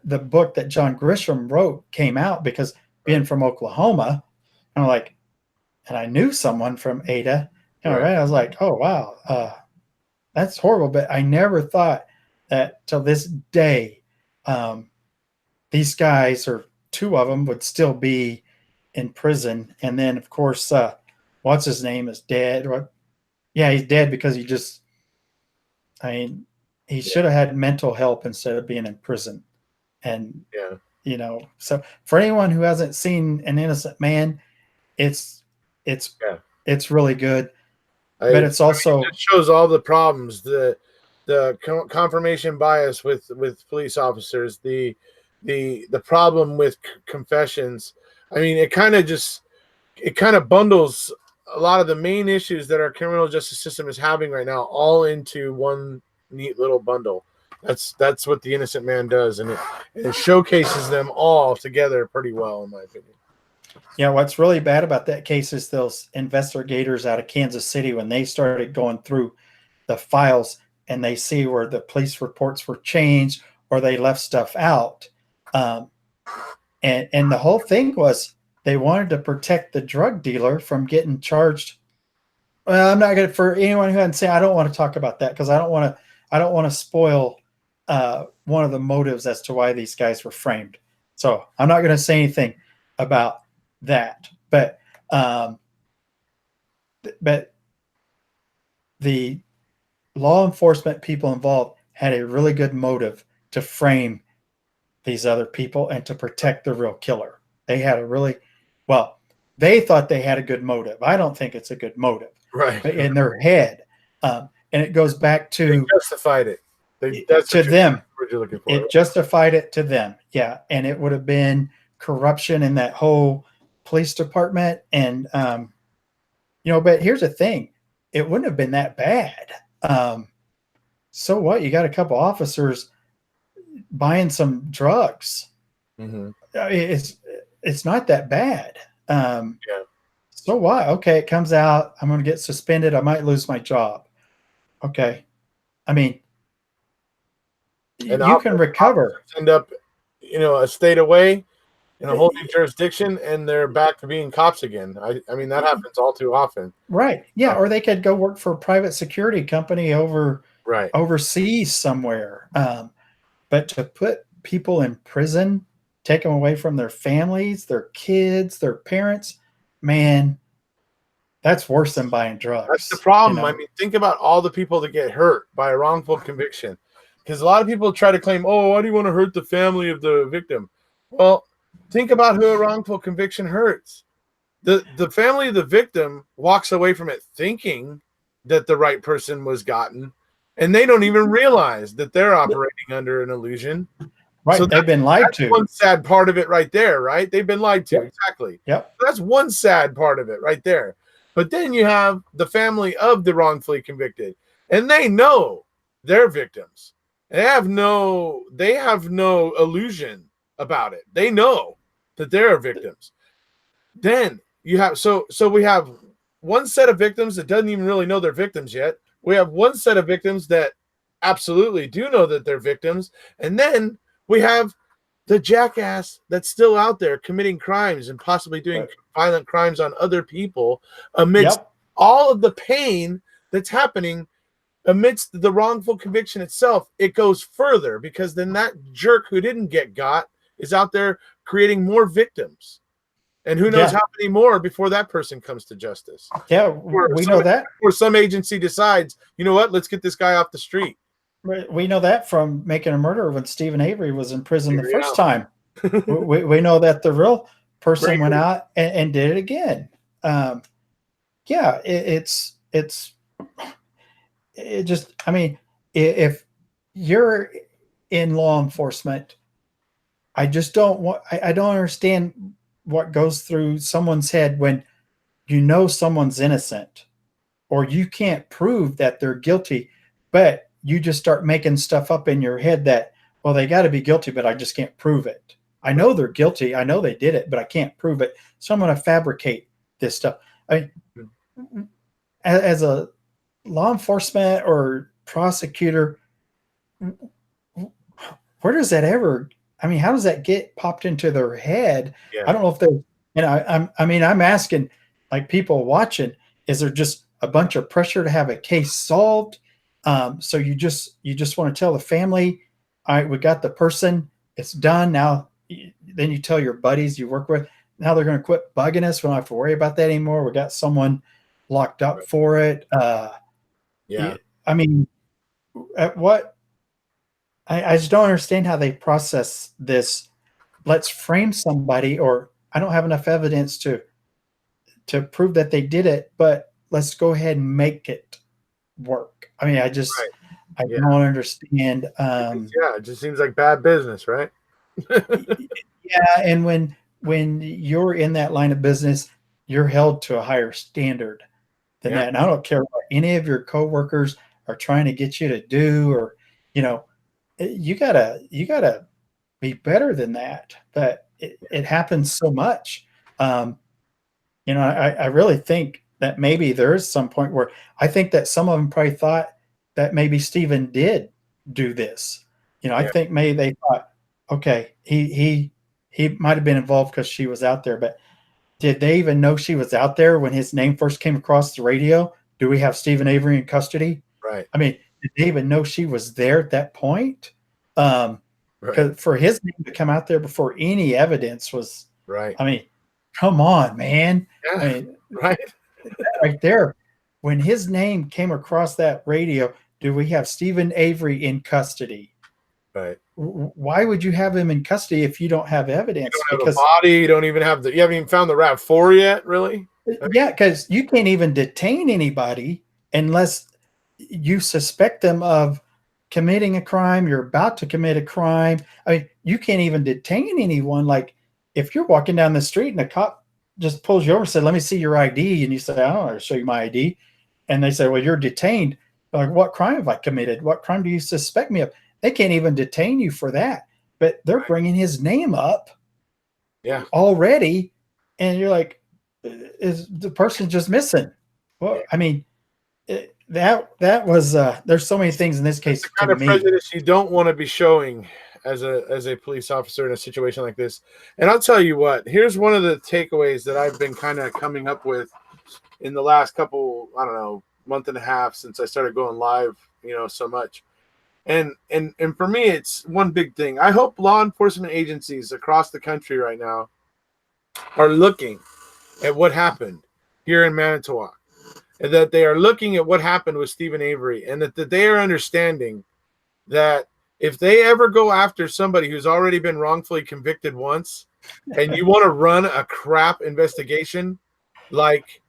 the book that John Grisham wrote came out, because being from Oklahoma, I'm like, and I knew someone from Ada. All right. I was like, oh, wow, that's horrible. But I never thought that till this day, these guys, or two of them, would still be in prison. And then, of course, what's his name is dead. Yeah, he's dead because he should have had mental help instead of being in prison. And, you know, so for anyone who hasn't seen An Innocent Man, it's really good. But it's also, it shows all the problems, the confirmation bias with police officers, the problem with confessions. I mean, it kind of bundles a lot of the main issues that our criminal justice system is having right now all into one neat little bundle. That's what The Innocent Man does, and it showcases them all together pretty well, in my opinion. Yeah, what's really bad about that case is those investigators out of Kansas City, when they started going through the files and they see where the police reports were changed or they left stuff out. Um, and the whole thing was they wanted to protect the drug dealer from getting charged. Well, I'm not going to, for anyone who hadn't seen, I don't want to talk about that because I don't want to spoil one of the motives as to why these guys were framed. So I'm not going to say anything about that, but the law enforcement people involved had a really good motive to frame these other people and to protect the real killer. They had a really, well, they thought they had a good motive. I don't think it's a good motive, Right. but in their head. And it goes back to they justified it. That's to them. What you're looking for. It justified it to them. Yeah. And it would have been corruption in that whole police department. And, but here's the thing. It wouldn't have been that bad. So what? You got a couple officers buying some drugs. Mm-hmm. It's not that bad. So what? Okay, it comes out. I'm going to get suspended. I might lose my job. Okay. I mean, and you can recover. End up, a state away in a whole new jurisdiction, and they're back to being cops again. I mean, that happens all too often. Right. Yeah. Or they could go work for a private security company overseas somewhere. But to put people in prison, take them away from their families, their kids, their parents, man, that's worse than buying drugs. That's the problem. I mean, think about all the people that get hurt by a wrongful conviction. Because a lot of people try to claim, oh, why do you want to hurt the family of the victim? Well, think about who a wrongful conviction hurts. The family of the victim walks away from it thinking that the right person was gotten, and they don't even realize that they're operating under an illusion. Right. So they've been lied to. One sad part of it right there, right? They've been lied to. Yep. Exactly. Yep. So that's one sad part of it right there. But then you have the family of the wrongfully convicted, and they know they're victims. They have no illusion about it. They know that they're victims. Then you have so we have one set of victims that doesn't even really know they're victims yet. We have one set of victims that absolutely do know that they're victims, and then we have the jackass that's still out there committing crimes and possibly doing violent crimes on other people amidst all of the pain that's happening. Amidst the wrongful conviction itself, it goes further because then that jerk who didn't get got is out there creating more victims. And who knows how many more before that person comes to justice. Yeah, we know that. Or some agency decides, you know what, let's get this guy off the street. We know that from Making a Murderer when Stephen Avery was in prison the first time. we know that the real person went out and did it again. It just, I mean, if you're in law enforcement, I just don't understand what goes through someone's head when you know someone's innocent or you can't prove that they're guilty, but you just start making stuff up in your head that, well, they got to be guilty, but I just can't prove it. I know they're guilty. I know they did it, but I can't prove it. So I'm going to fabricate this stuff. As a law enforcement or prosecutor, where does that ever, how does that get popped into their head? Yeah. I don't know if they, I'm asking like people watching, is there just a bunch of pressure to have a case solved? So you just want to tell the family, all right, we got the person, it's done. Now, then you tell your buddies you work with, now they're going to quit bugging us. We don't have to worry about that anymore. We got someone locked up for it. At what? I just don't understand how they process this. Let's frame somebody, or I don't have enough evidence to prove that they did it, but let's go ahead and make it work. I don't understand. It just seems like bad business, right? And when you're in that line of business, you're held to a higher standard than that. And I don't care what any of your coworkers are trying to get you to do, or, you gotta be better than that. But it happens so much. You know, I really think that maybe there is some point where I think that some of them probably thought that maybe Stephen did do this. You know, I think maybe they thought, okay, he might have been involved because she was out there, but did they even know she was out there when his name first came across the radio? Do we have Stephen Avery in custody? Right. I mean, did they even know she was there at that point? Right. For his name to come out there before any evidence was, Right. I mean, come on, man. Yeah. I mean, Right. right there, when his name came across that radio, do we have Stephen Avery in custody? Right. Why would you have him in custody if you don't have evidence? You don't have a body. You don't even have you haven't even found the RAV4 yet, really? Yeah, because you can't even detain anybody unless you suspect them of committing a crime. You're about to commit a crime. I mean, you can't even detain anyone. Like if you're walking down the street and a cop just pulls you over and said, "Let me see your ID," and you say, "I don't want to show you my ID," and they say, "Well, you're detained." Like, what crime have I committed? What crime do you suspect me of? They can't even detain you for that, but they're bringing his name up, already, and you're like, is the person just missing? Well, I mean, that was there's so many things in this case. It's the kind of prejudice you don't want to be showing as a police officer in a situation like this. And I'll tell you what, here's one of the takeaways that I've been kind of coming up with in the last couple, I don't know, month and a half since I started going live, so much. And for me, it's one big thing. I hope law enforcement agencies across the country right now are looking at what happened here in Manitowoc, and that they are looking at what happened with Stephen Avery, and that they are understanding that if they ever go after somebody who's already been wrongfully convicted once, and you want to run a crap investigation like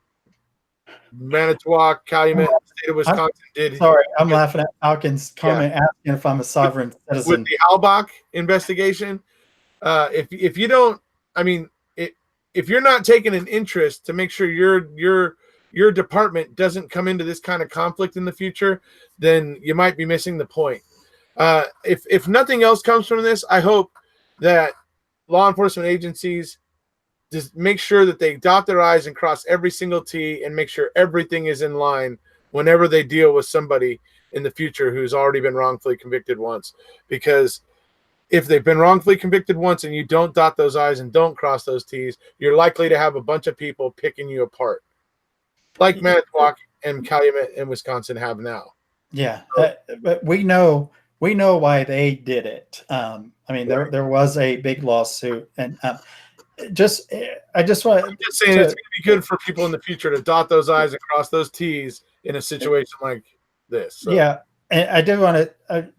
Manitowoc, Calumet, state of Wisconsin did. Sorry, I'm laughing at Falcon's comment asking if I'm a sovereign citizen. With the Halbach investigation, if you don't, I mean, if you're not taking an interest to make sure your department doesn't come into this kind of conflict in the future, then you might be missing the point. If nothing else comes from this, I hope that law enforcement agencies just make sure that they dot their I's and cross every single T and make sure everything is in line whenever they deal with somebody in the future who's already been wrongfully convicted once. Because if they've been wrongfully convicted once and you don't dot those I's and don't cross those T's, you're likely to have a bunch of people picking you apart, like Manitowoc and Calumet and Wisconsin have now. Yeah, but we know why they did it. I mean, there was a big lawsuit, and I just want. I'm just saying it's going to be good for people in the future to dot those I's and cross those T's in a situation like this. So. Yeah, and I do want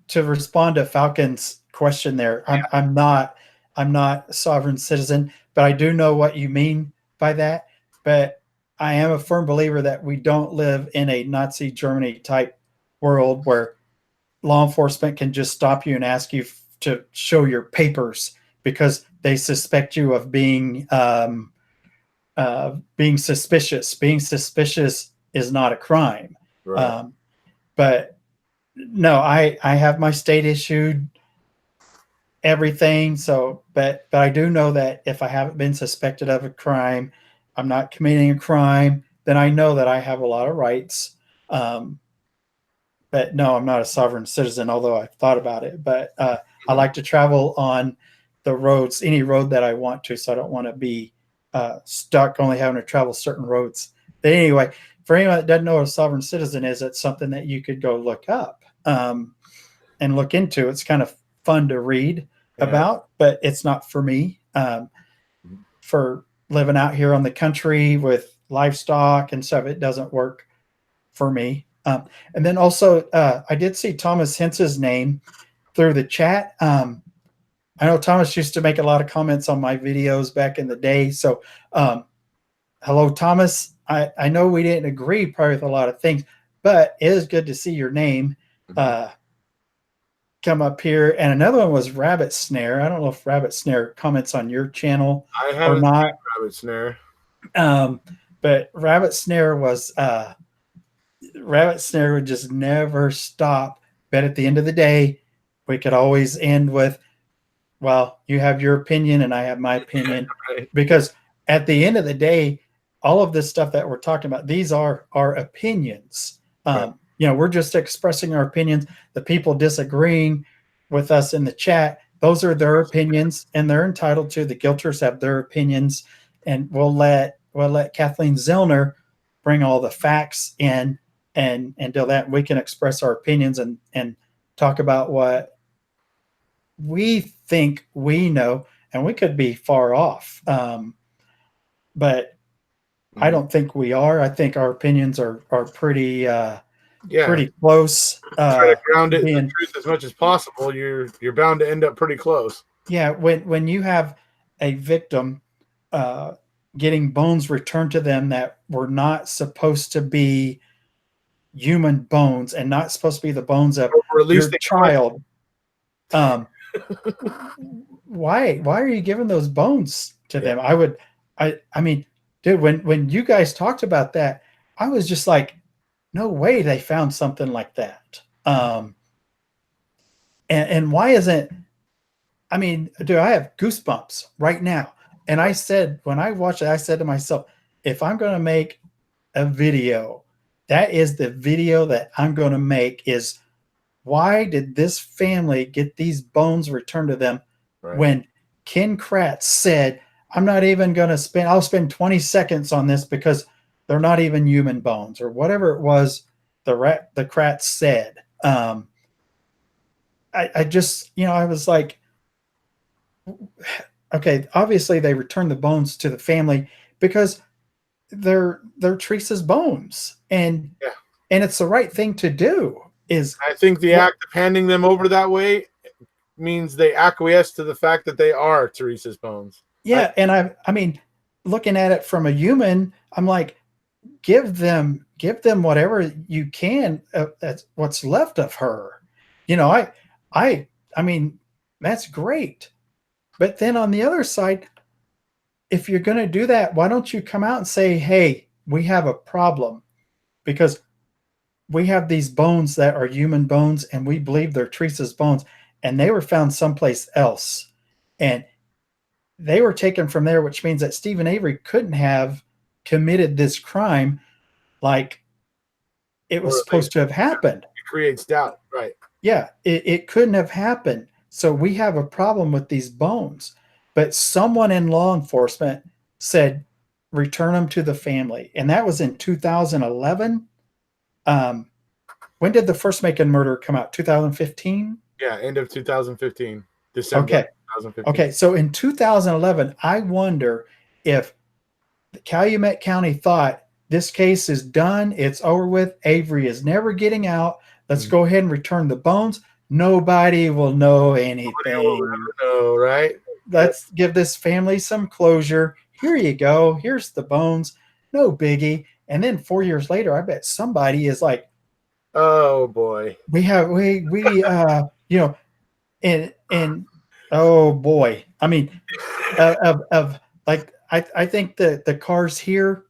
to respond to Falcon's question there. I'm not a sovereign citizen, but I do know what you mean by that. But I am a firm believer that we don't live in a Nazi Germany type world where law enforcement can just stop you and ask you to show your papers because they suspect you of being suspicious. Being suspicious is not a crime. Right. But no, I have my state issued everything. So, but I do know that if I haven't been suspected of a crime, I'm not committing a crime, then I know that I have a lot of rights. But no, I'm not a sovereign citizen, although I've thought about it. But I like to travel on the roads, any road that I want to. So I don't want to be stuck only having to travel certain roads. But anyway, for anyone that doesn't know what a sovereign citizen is, it's something that you could go look up and look into. It's kind of fun to read about, but it's not for me. For living out here on the country with livestock and stuff, it doesn't work for me. And then also, I did see Thomas Hence's name through the chat. I know Thomas used to make a lot of comments on my videos back in the day. So, hello, Thomas. I know we didn't agree probably with a lot of things, but it is good to see your name come up here. And another one was Rabbit Snare. I don't know if Rabbit Snare comments on your channel or not. Rabbit Snare. But Rabbit Snare was Rabbit Snare would just never stop. But at the end of the day, we could always end with, well, you have your opinion and I have my opinion. Right. Because at the end of the day, all of this stuff that we're talking about, these are our opinions. Right. We're just expressing our opinions. The people disagreeing with us in the chat, those are their opinions, and they're entitled to. The guilters have their opinions, and we'll let Kathleen Zellner bring all the facts in, and until that we can express our opinions and talk about what we think we know, and we could be far off. But I don't think we are. I think our opinions are pretty pretty close. Try to ground it in the truth as much as possible. You're bound to end up pretty close. Yeah, when you have a victim getting bones returned to them that were not supposed to be human bones and not supposed to be the bones of your child, why are you giving those bones to them? I mean, dude, when you guys talked about that, I was just like, no way they found something like that. And why isn't, I mean, dude, I have goosebumps right now. And I said, when I watched it, I said to myself, if I'm going to make a video, that is the video that I'm going to make, is why did this family get these bones returned to them when Ken Kratz said, I'm not even going to I'll spend 20 seconds on this because they're not even human bones, or whatever it was the Kratz said. I just, I was like, okay, obviously they returned the bones to the family because they're Teresa's bones, and it's the right thing to do. I think the act of handing them over that way means they acquiesce to the fact that they are Teresa's bones. Yeah, and I mean, looking at it from a human, I'm like, give them whatever you can. That's what's left of her. I mean, that's great. But then on the other side, if you're going to do that, why don't you come out and say, hey, we have a problem because we have these bones that are human bones and we believe they're Teresa's bones, and they were found someplace else. And they were taken from there, which means that Stephen Avery couldn't have committed this crime like it was supposed to have happened. It creates doubt, right? Yeah, it couldn't have happened. So we have a problem with these bones. But someone in law enforcement said, return them to the family. And that was in 2011. When did the first Macon murder come out? 2015? Yeah, end of 2015. December 2015. Okay, so in 2011, I wonder if Calumet County thought this case is done, it's over with, Avery is never getting out, let's go ahead and return the bones. Nobody will know anything. Nobody will ever know, right? Let's give this family some closure. Here you go. Here's the bones. No biggie. And then 4 years later, I bet somebody is like, oh boy, and oh boy. I mean, I think the cars here,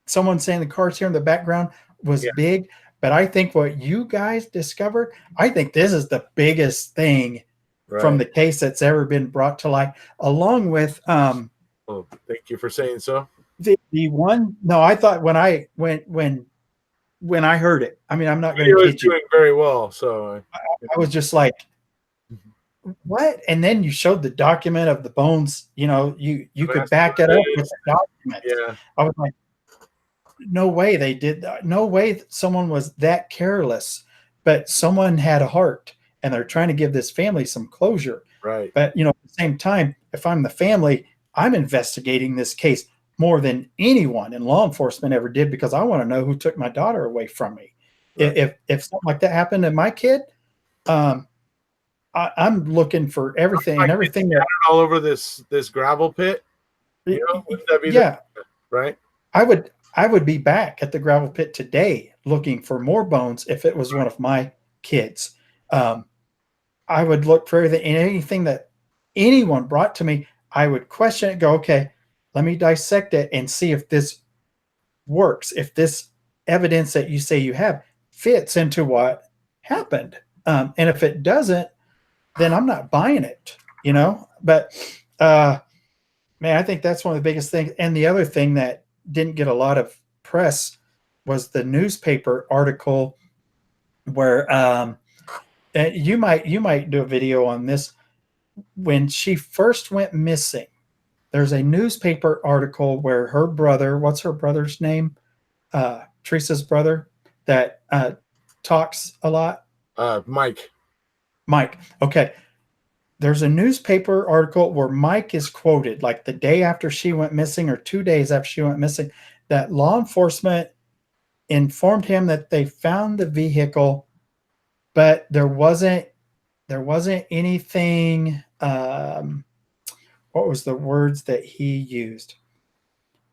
someone saying the cars here in the background was big, but I think what you guys discovered, I think this is the biggest thing from the case that's ever been brought to light, along with oh, thank you for saying so. The one, no, I thought when I heard it, I mean, I'm not going to kid you. Doing very well, so I was just like, what? And then you showed the document of the bones. You could back it up with the document. Yeah, I was like, no way they did that. No way someone was that careless. But someone had a heart, and they're trying to give this family some closure. Right. But at the same time, if I'm the family, I'm investigating this case more than anyone in law enforcement ever did, because I want to know who took my daughter away from me. Right. If something like that happened to my kid, I'm looking for everything and everything that all over this gravel pit. Would that be right? I would be back at the gravel pit today looking for more bones if it was one of my kids. I would look for anything that anyone brought to me. I would question it, go, okay, let me dissect it and see if this works, if this evidence that you say you have fits into what happened. And if it doesn't, then I'm not buying it, But Man, I think that's one of the biggest things. And the other thing that didn't get a lot of press was the newspaper article where you might do a video on this. When she first went missing, there's a newspaper article where her brother, what's her brother's name? Teresa's brother that talks a lot. Mike. Mike. Okay. There's a newspaper article where Mike is quoted like the day after she went missing or 2 days after she went missing, that law enforcement informed him that they found the vehicle, but there wasn't anything. What was the words that he used?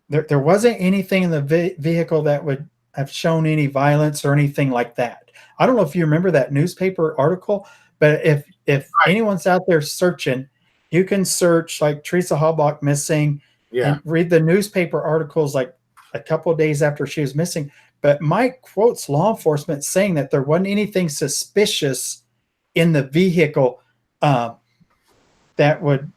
There wasn't anything in the vehicle that would have shown any violence or anything like that. I don't know if you remember that newspaper article, but if anyone's out there searching, you can search like Teresa Halbach missing and read the newspaper articles like a couple of days after she was missing. But Mike quotes law enforcement saying that there wasn't anything suspicious in the vehicle that would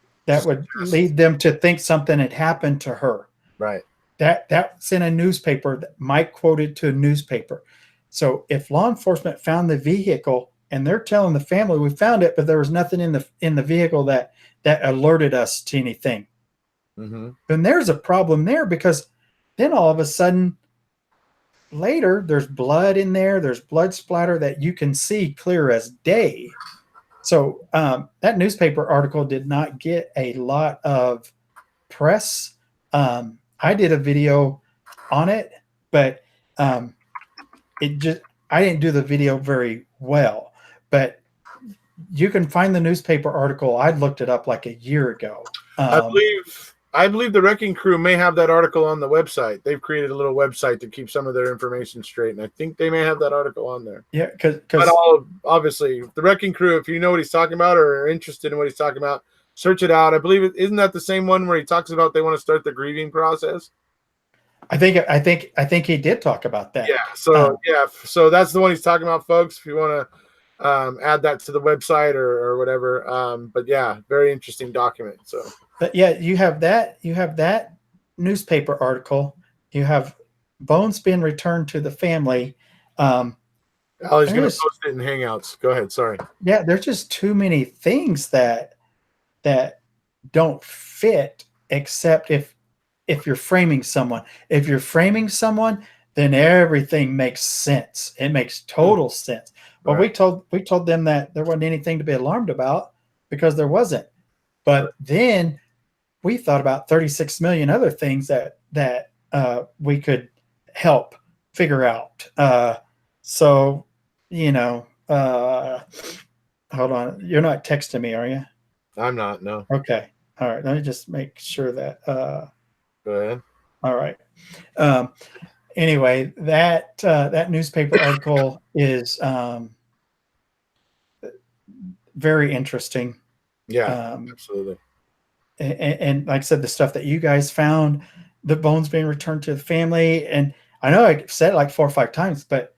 lead them to think something had happened to her. Right. That's in a newspaper that Mike quoted to a newspaper. So if law enforcement found the vehicle and they're telling the family we found it, but there was nothing in the vehicle that alerted us to anything, then there's a problem there, because then all of a sudden later there's blood in there. There's blood splatter that you can see clear as day. So that newspaper article did not get a lot of press. I did a video on it, but I didn't do the video very well. But you can find the newspaper article. I looked it up like a year ago. I believe the Wrecking Crew may have that article on the website. They've created a little website to keep some of their information straight, and I think they may have that article on there. Yeah, but obviously the Wrecking Crew, if you know what he's talking about or are interested in what he's talking about, search it out. I believe isn't that the same one where he talks about they want to start the grieving process? I think he did talk about that. Yeah. So that's the one he's talking about, folks. If you want to add that to the website or whatever. But yeah, very interesting document. So. But yeah, you have that newspaper article. You have bones being returned to the family. Allie's going to post it in Hangouts. Go ahead. Sorry. Yeah, there's just too many things that don't fit, except if you're framing someone. If you're framing someone, then everything makes sense. It makes total sense. But right. we told them that there wasn't anything to be alarmed about, because there wasn't. But then we thought about 36 million other things that we could help figure out. So, hold on. You're not texting me, are you? I'm not, no. Okay. All right. Let me just make sure that. Go ahead. All right. Anyway, that newspaper article is very interesting. Yeah, absolutely. And like I said, the stuff that you guys found, the bones being returned to the family, and I know I said it like 4 or 5 times, but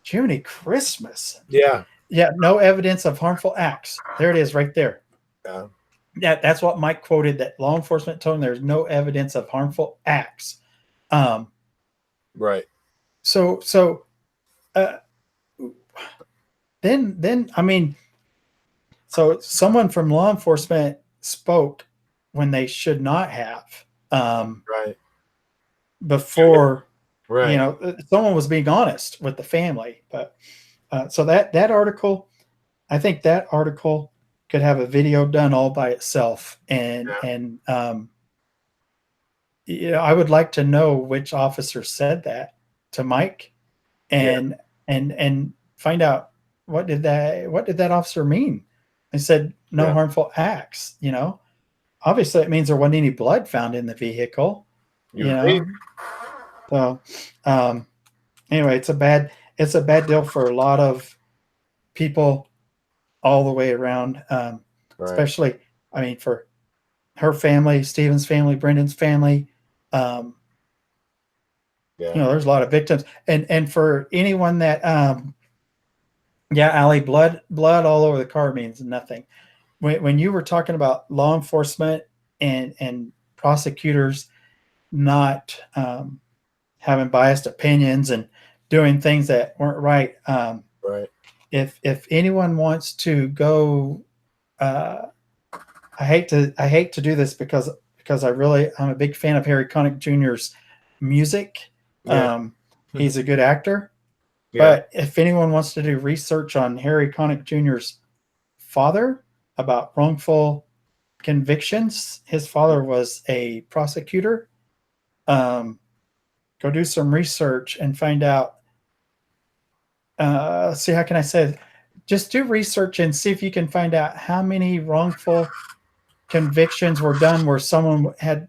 Jiminy Christmas. Yeah. Yeah, no evidence of harmful acts. There it is right there. Yeah. That's what Mike quoted, that law enforcement told him there's no evidence of harmful acts. Right. So then I mean, so someone from law enforcement spoke when they should not have. Right. Before, right. Someone was being honest with the family. But so that article, I think that article could have a video done all by itself. And I would like to know which officer said that to Mike, and find out what did that officer mean. They said no harmful acts. Obviously it means there wasn't any blood found in the vehicle. So anyway, it's a bad deal for a lot of people all the way around. Right. Especially, I mean, for her family, Stephen's family, Brendan's family. There's a lot of victims, and for anyone that Allie, blood all over the car means nothing. When you were talking about law enforcement and prosecutors not having biased opinions and doing things that weren't right. Right. If anyone wants to go, I hate to do this because I'm a big fan of Harry Connick Jr.'s music. Yeah. He's a good actor. Yeah. But if anyone wants to do research on Harry Connick Jr.'s father about wrongful convictions, his father was a prosecutor. Go do some research and find out. See, how can I say it? Just do research and see if you can find out how many wrongful convictions were done where someone had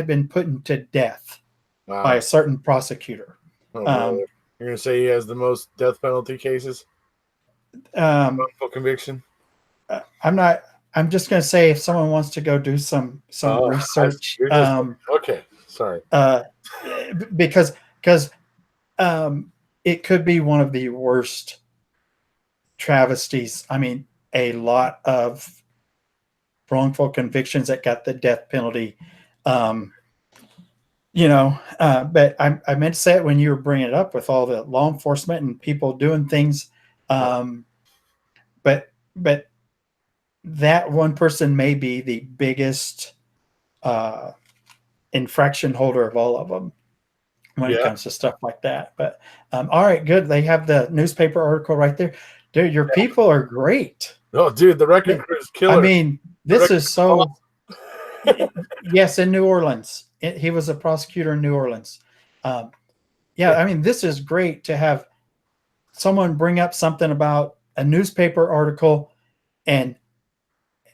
been put to death by a certain prosecutor. Oh, you're gonna say he has the most death penalty cases? Wrongful conviction? I'm just gonna say if someone wants to go do some research. Okay, sorry. Because it could be one of the worst travesties. I mean, a lot of wrongful convictions that got the death penalty. But I meant to say it when you were bringing it up with all the law enforcement and people doing things. But that one person may be the biggest infraction holder of all of them when it comes to stuff like that. But all right, good. They have the newspaper article right there. Dude, your people are great. Oh, dude, the Wrecking Crew is killer. I mean, this is so. Yes, in New Orleans. He was a prosecutor in New Orleans. I mean, this is great to have someone bring up something about a newspaper article, and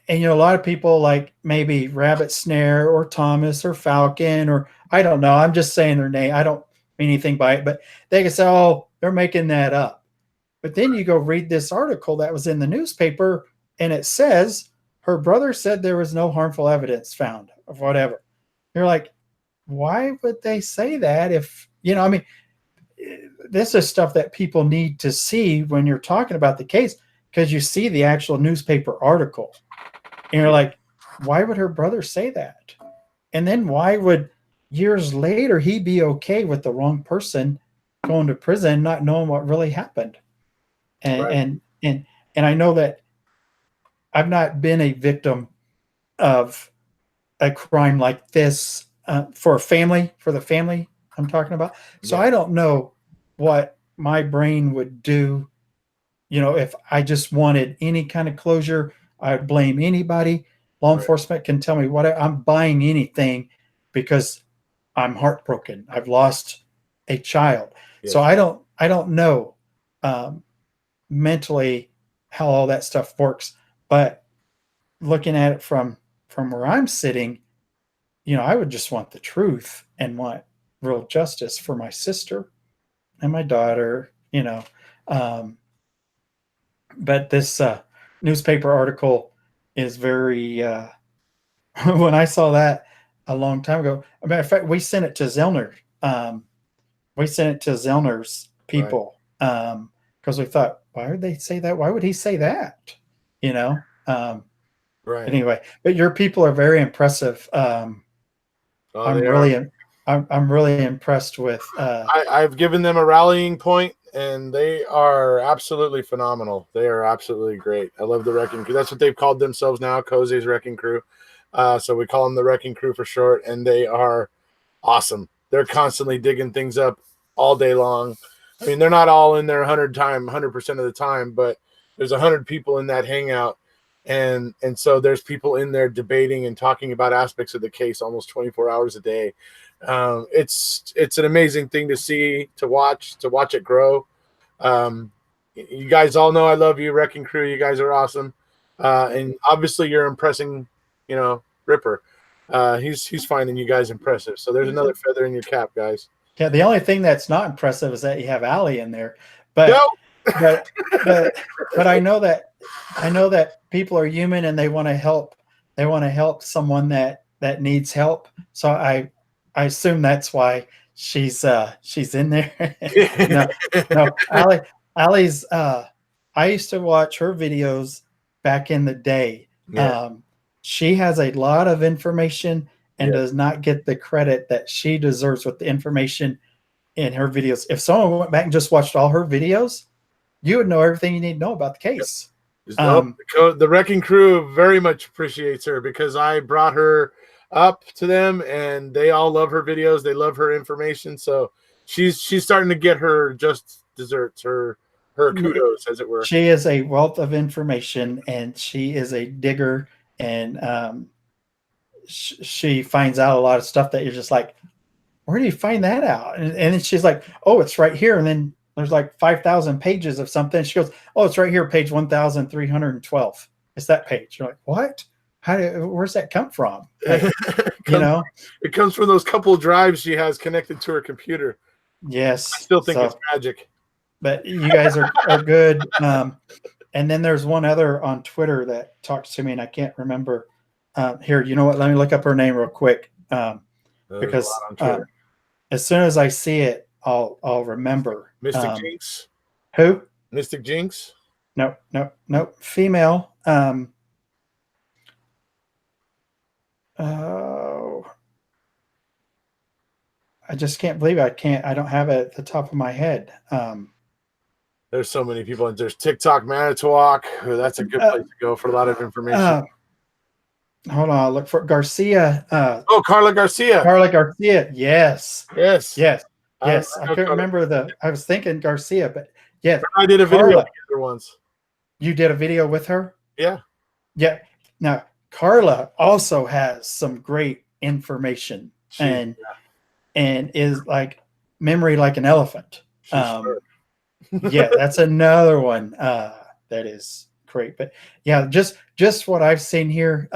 a lot of people like maybe Rabbit Snare or Thomas or Falcon, or I don't know. I'm just saying their name. I don't mean anything by it, but they can say, "Oh, they're making that up." But then you go read this article that was in the newspaper, and it says her brother said there was no harmful evidence found of whatever. You're like, why would they say that? If I mean, this is stuff that people need to see when you're talking about the case, because you see the actual newspaper article and you're like, why would her brother say that? And then why would years later he be okay with the wrong person going to prison, not knowing what really happened? And I know that I've not been a victim of a crime like this for the family I'm talking about. So I don't know what my brain would do. If I just wanted any kind of closure, I would blame anybody. Law enforcement can tell me what I'm buying anything because I'm heartbroken. I've lost a child. So I don't know mentally how all that stuff works, but looking at it from where I'm sitting, I would just want the truth and want real justice for my sister and my daughter, but this newspaper article is very, when I saw that a long time ago, as a matter of fact, we sent it to Zellner. We sent it to Zellner's people because we thought, why would they say that? Why would he say that? Anyway, but your people are very impressive. I'm really impressed with. I've given them a rallying point, and they are absolutely phenomenal. They are absolutely great. I love the Wrecking Crew. That's what they've called themselves now, Koze's Wrecking Crew. So we call them the Wrecking Crew for short, and they are awesome. They're constantly digging things up all day long. I mean, they're not all in there 100% of the time, but there's 100 people in that hangout. And so there's people in there debating and talking about aspects of the case almost 24 hours a day. It's an amazing thing to see, to watch it grow. You guys all know I love you, Wrecking Crew. You guys are awesome. And obviously you're impressing, Ripper. He's finding you guys impressive. So there's another feather in your cap, guys. Yeah, the only thing that's not impressive is that you have Allie in there. But but I know that people are human and they want to help. They want to help someone that needs help. So I assume that's why she's in there. No, Allie's. I used to watch her videos back in the day. She has a lot of information and does not get the credit that she deserves with the information in her videos. If someone went back and just watched all her videos, you would know everything you need to know about the case. The Wrecking Crew very much appreciates her because I brought her up to them and they all love her videos. They love her information. So she's starting to get her just desserts, her kudos, as it were. She is a wealth of information and she is a digger, and she finds out a lot of stuff that you're just like, where do you find that out? And then she's like, oh, it's right here. And then there's like 5,000 pages of something. She goes, oh, it's right here, page 1,312. It's that page. You're like, what? Where's that come from? Like, it comes from those couple of drives she has connected to her computer. Yes. I still think it's magic. But you guys are good. And then there's one other on Twitter that talks to me, and I can't remember. Here, you know what? Let me look up her name real quick. Because as soon as I see it, I'll remember. Mystic Jinx. Who? Mystic Jinx. Nope. Female. Oh, I just can't believe I don't have it at the top of my head. There's so many people. There's TikTok Manitowoc. That's a good place to go for a lot of information. Hold on, I'll look for Garcia. Carla Garcia. Carla Garcia. Yes. I couldn't remember I was thinking Garcia, but yeah. I did a video with her once. You did a video with her? Yeah. Yeah. Now, Carla also has some great information and is like memory like an elephant. Yeah, that's another one that is great. But yeah, just what I've seen here,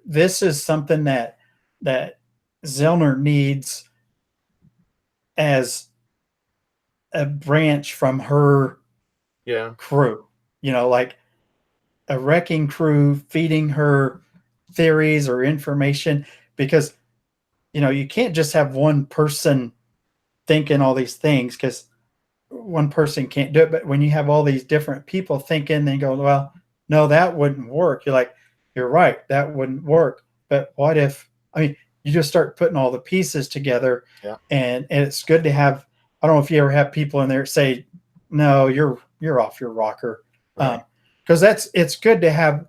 this is something that Zellner needs as a branch from her crew. Like a wrecking crew feeding her theories or information, because you can't just have one person thinking all these things, because one person can't do it. But when you have all these different people thinking, then you go, well, no, that wouldn't work. You're like, you're right, that wouldn't work. But what if, you just start putting all the pieces together, and it's good to have. I don't know if you ever have people in there say, no, you're off your rocker. Right. Because it's good to have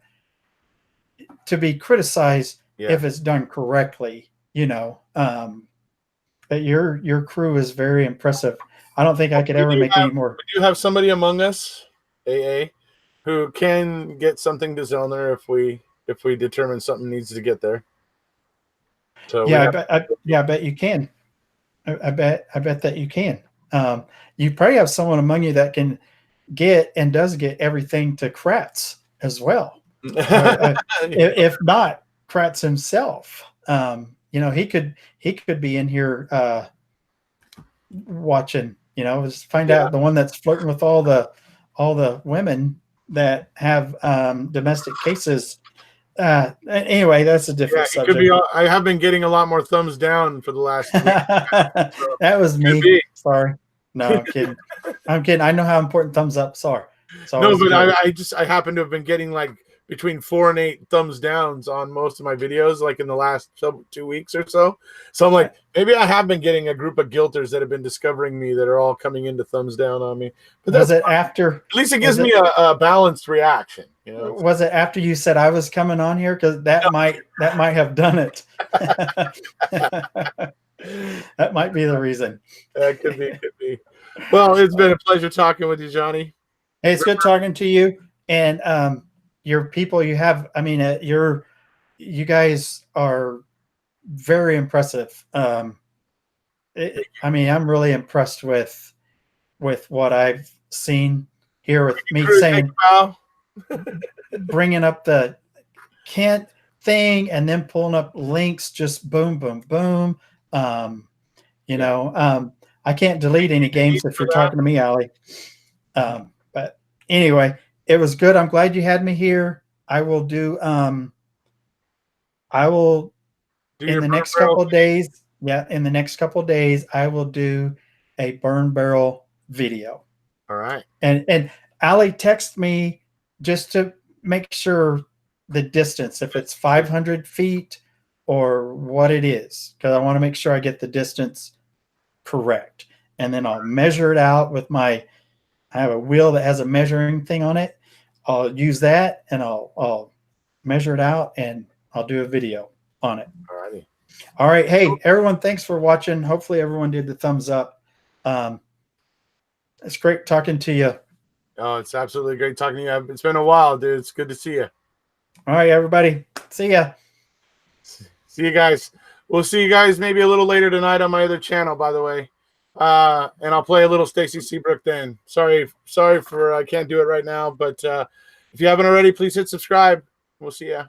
to be criticized if it's done correctly, but your crew is very impressive. I don't think I could ever make any more. We do have somebody among us, AA, who can get something to Zellner if we determine something needs to get there. So I bet you can. I bet that you can. You probably have someone among you that can get and does get everything to Kratz as well. If not Kratz himself, he could be in here watching. Just find out the one that's flirting with all the women that have domestic cases. Anyway, that's a different subject. I have been getting a lot more thumbs down for the last week. That was me. Sorry. No, I'm kidding. I know how important thumbs ups are. No, but I happen to have been getting like between 4 and 8 thumbs downs on most of my videos, like in the last 2 weeks or so. So I'm like, maybe I have been getting a group of guilters that have been discovering me that are all coming into thumbs down on me. But was it after? At least it gives me a balanced reaction. Was it after you said I was coming on here? Because that might have done it. That might be the reason. That could be. Well, it's been a pleasure talking with you, Johnny. Hey, it's good talking to you. And your people you have, you guys are very impressive. I'm really impressed with what I've seen here with me saying, bringing up the Kent thing and then pulling up links, just boom, boom, boom. I can't delete any games if you're talking to me, Allie. But anyway, it was good. I'm glad you had me here. I will do in the next couple of days. Yeah, in the next couple of days, I will do a burn barrel video. All right. And Allie, text me just to make sure the distance, if it's 500 feet or what it is, because I want to make sure I get the distance correct. And then I'll measure it out with I have a wheel that has a measuring thing on it. I'll use that and I'll measure it out and I'll do a video on it. Alrighty. All right. Hey, everyone, thanks for watching. Hopefully everyone did the thumbs up. It's great talking to you. Oh, it's absolutely great talking to you. It's been a while, dude. It's good to see you. All right, everybody. See ya. See you guys. We'll see you guys maybe a little later tonight on my other channel, by the way. And I'll play a little Stacy Seabrook then. Sorry for I can't do it right now, but if you haven't already, please hit subscribe. We'll see ya.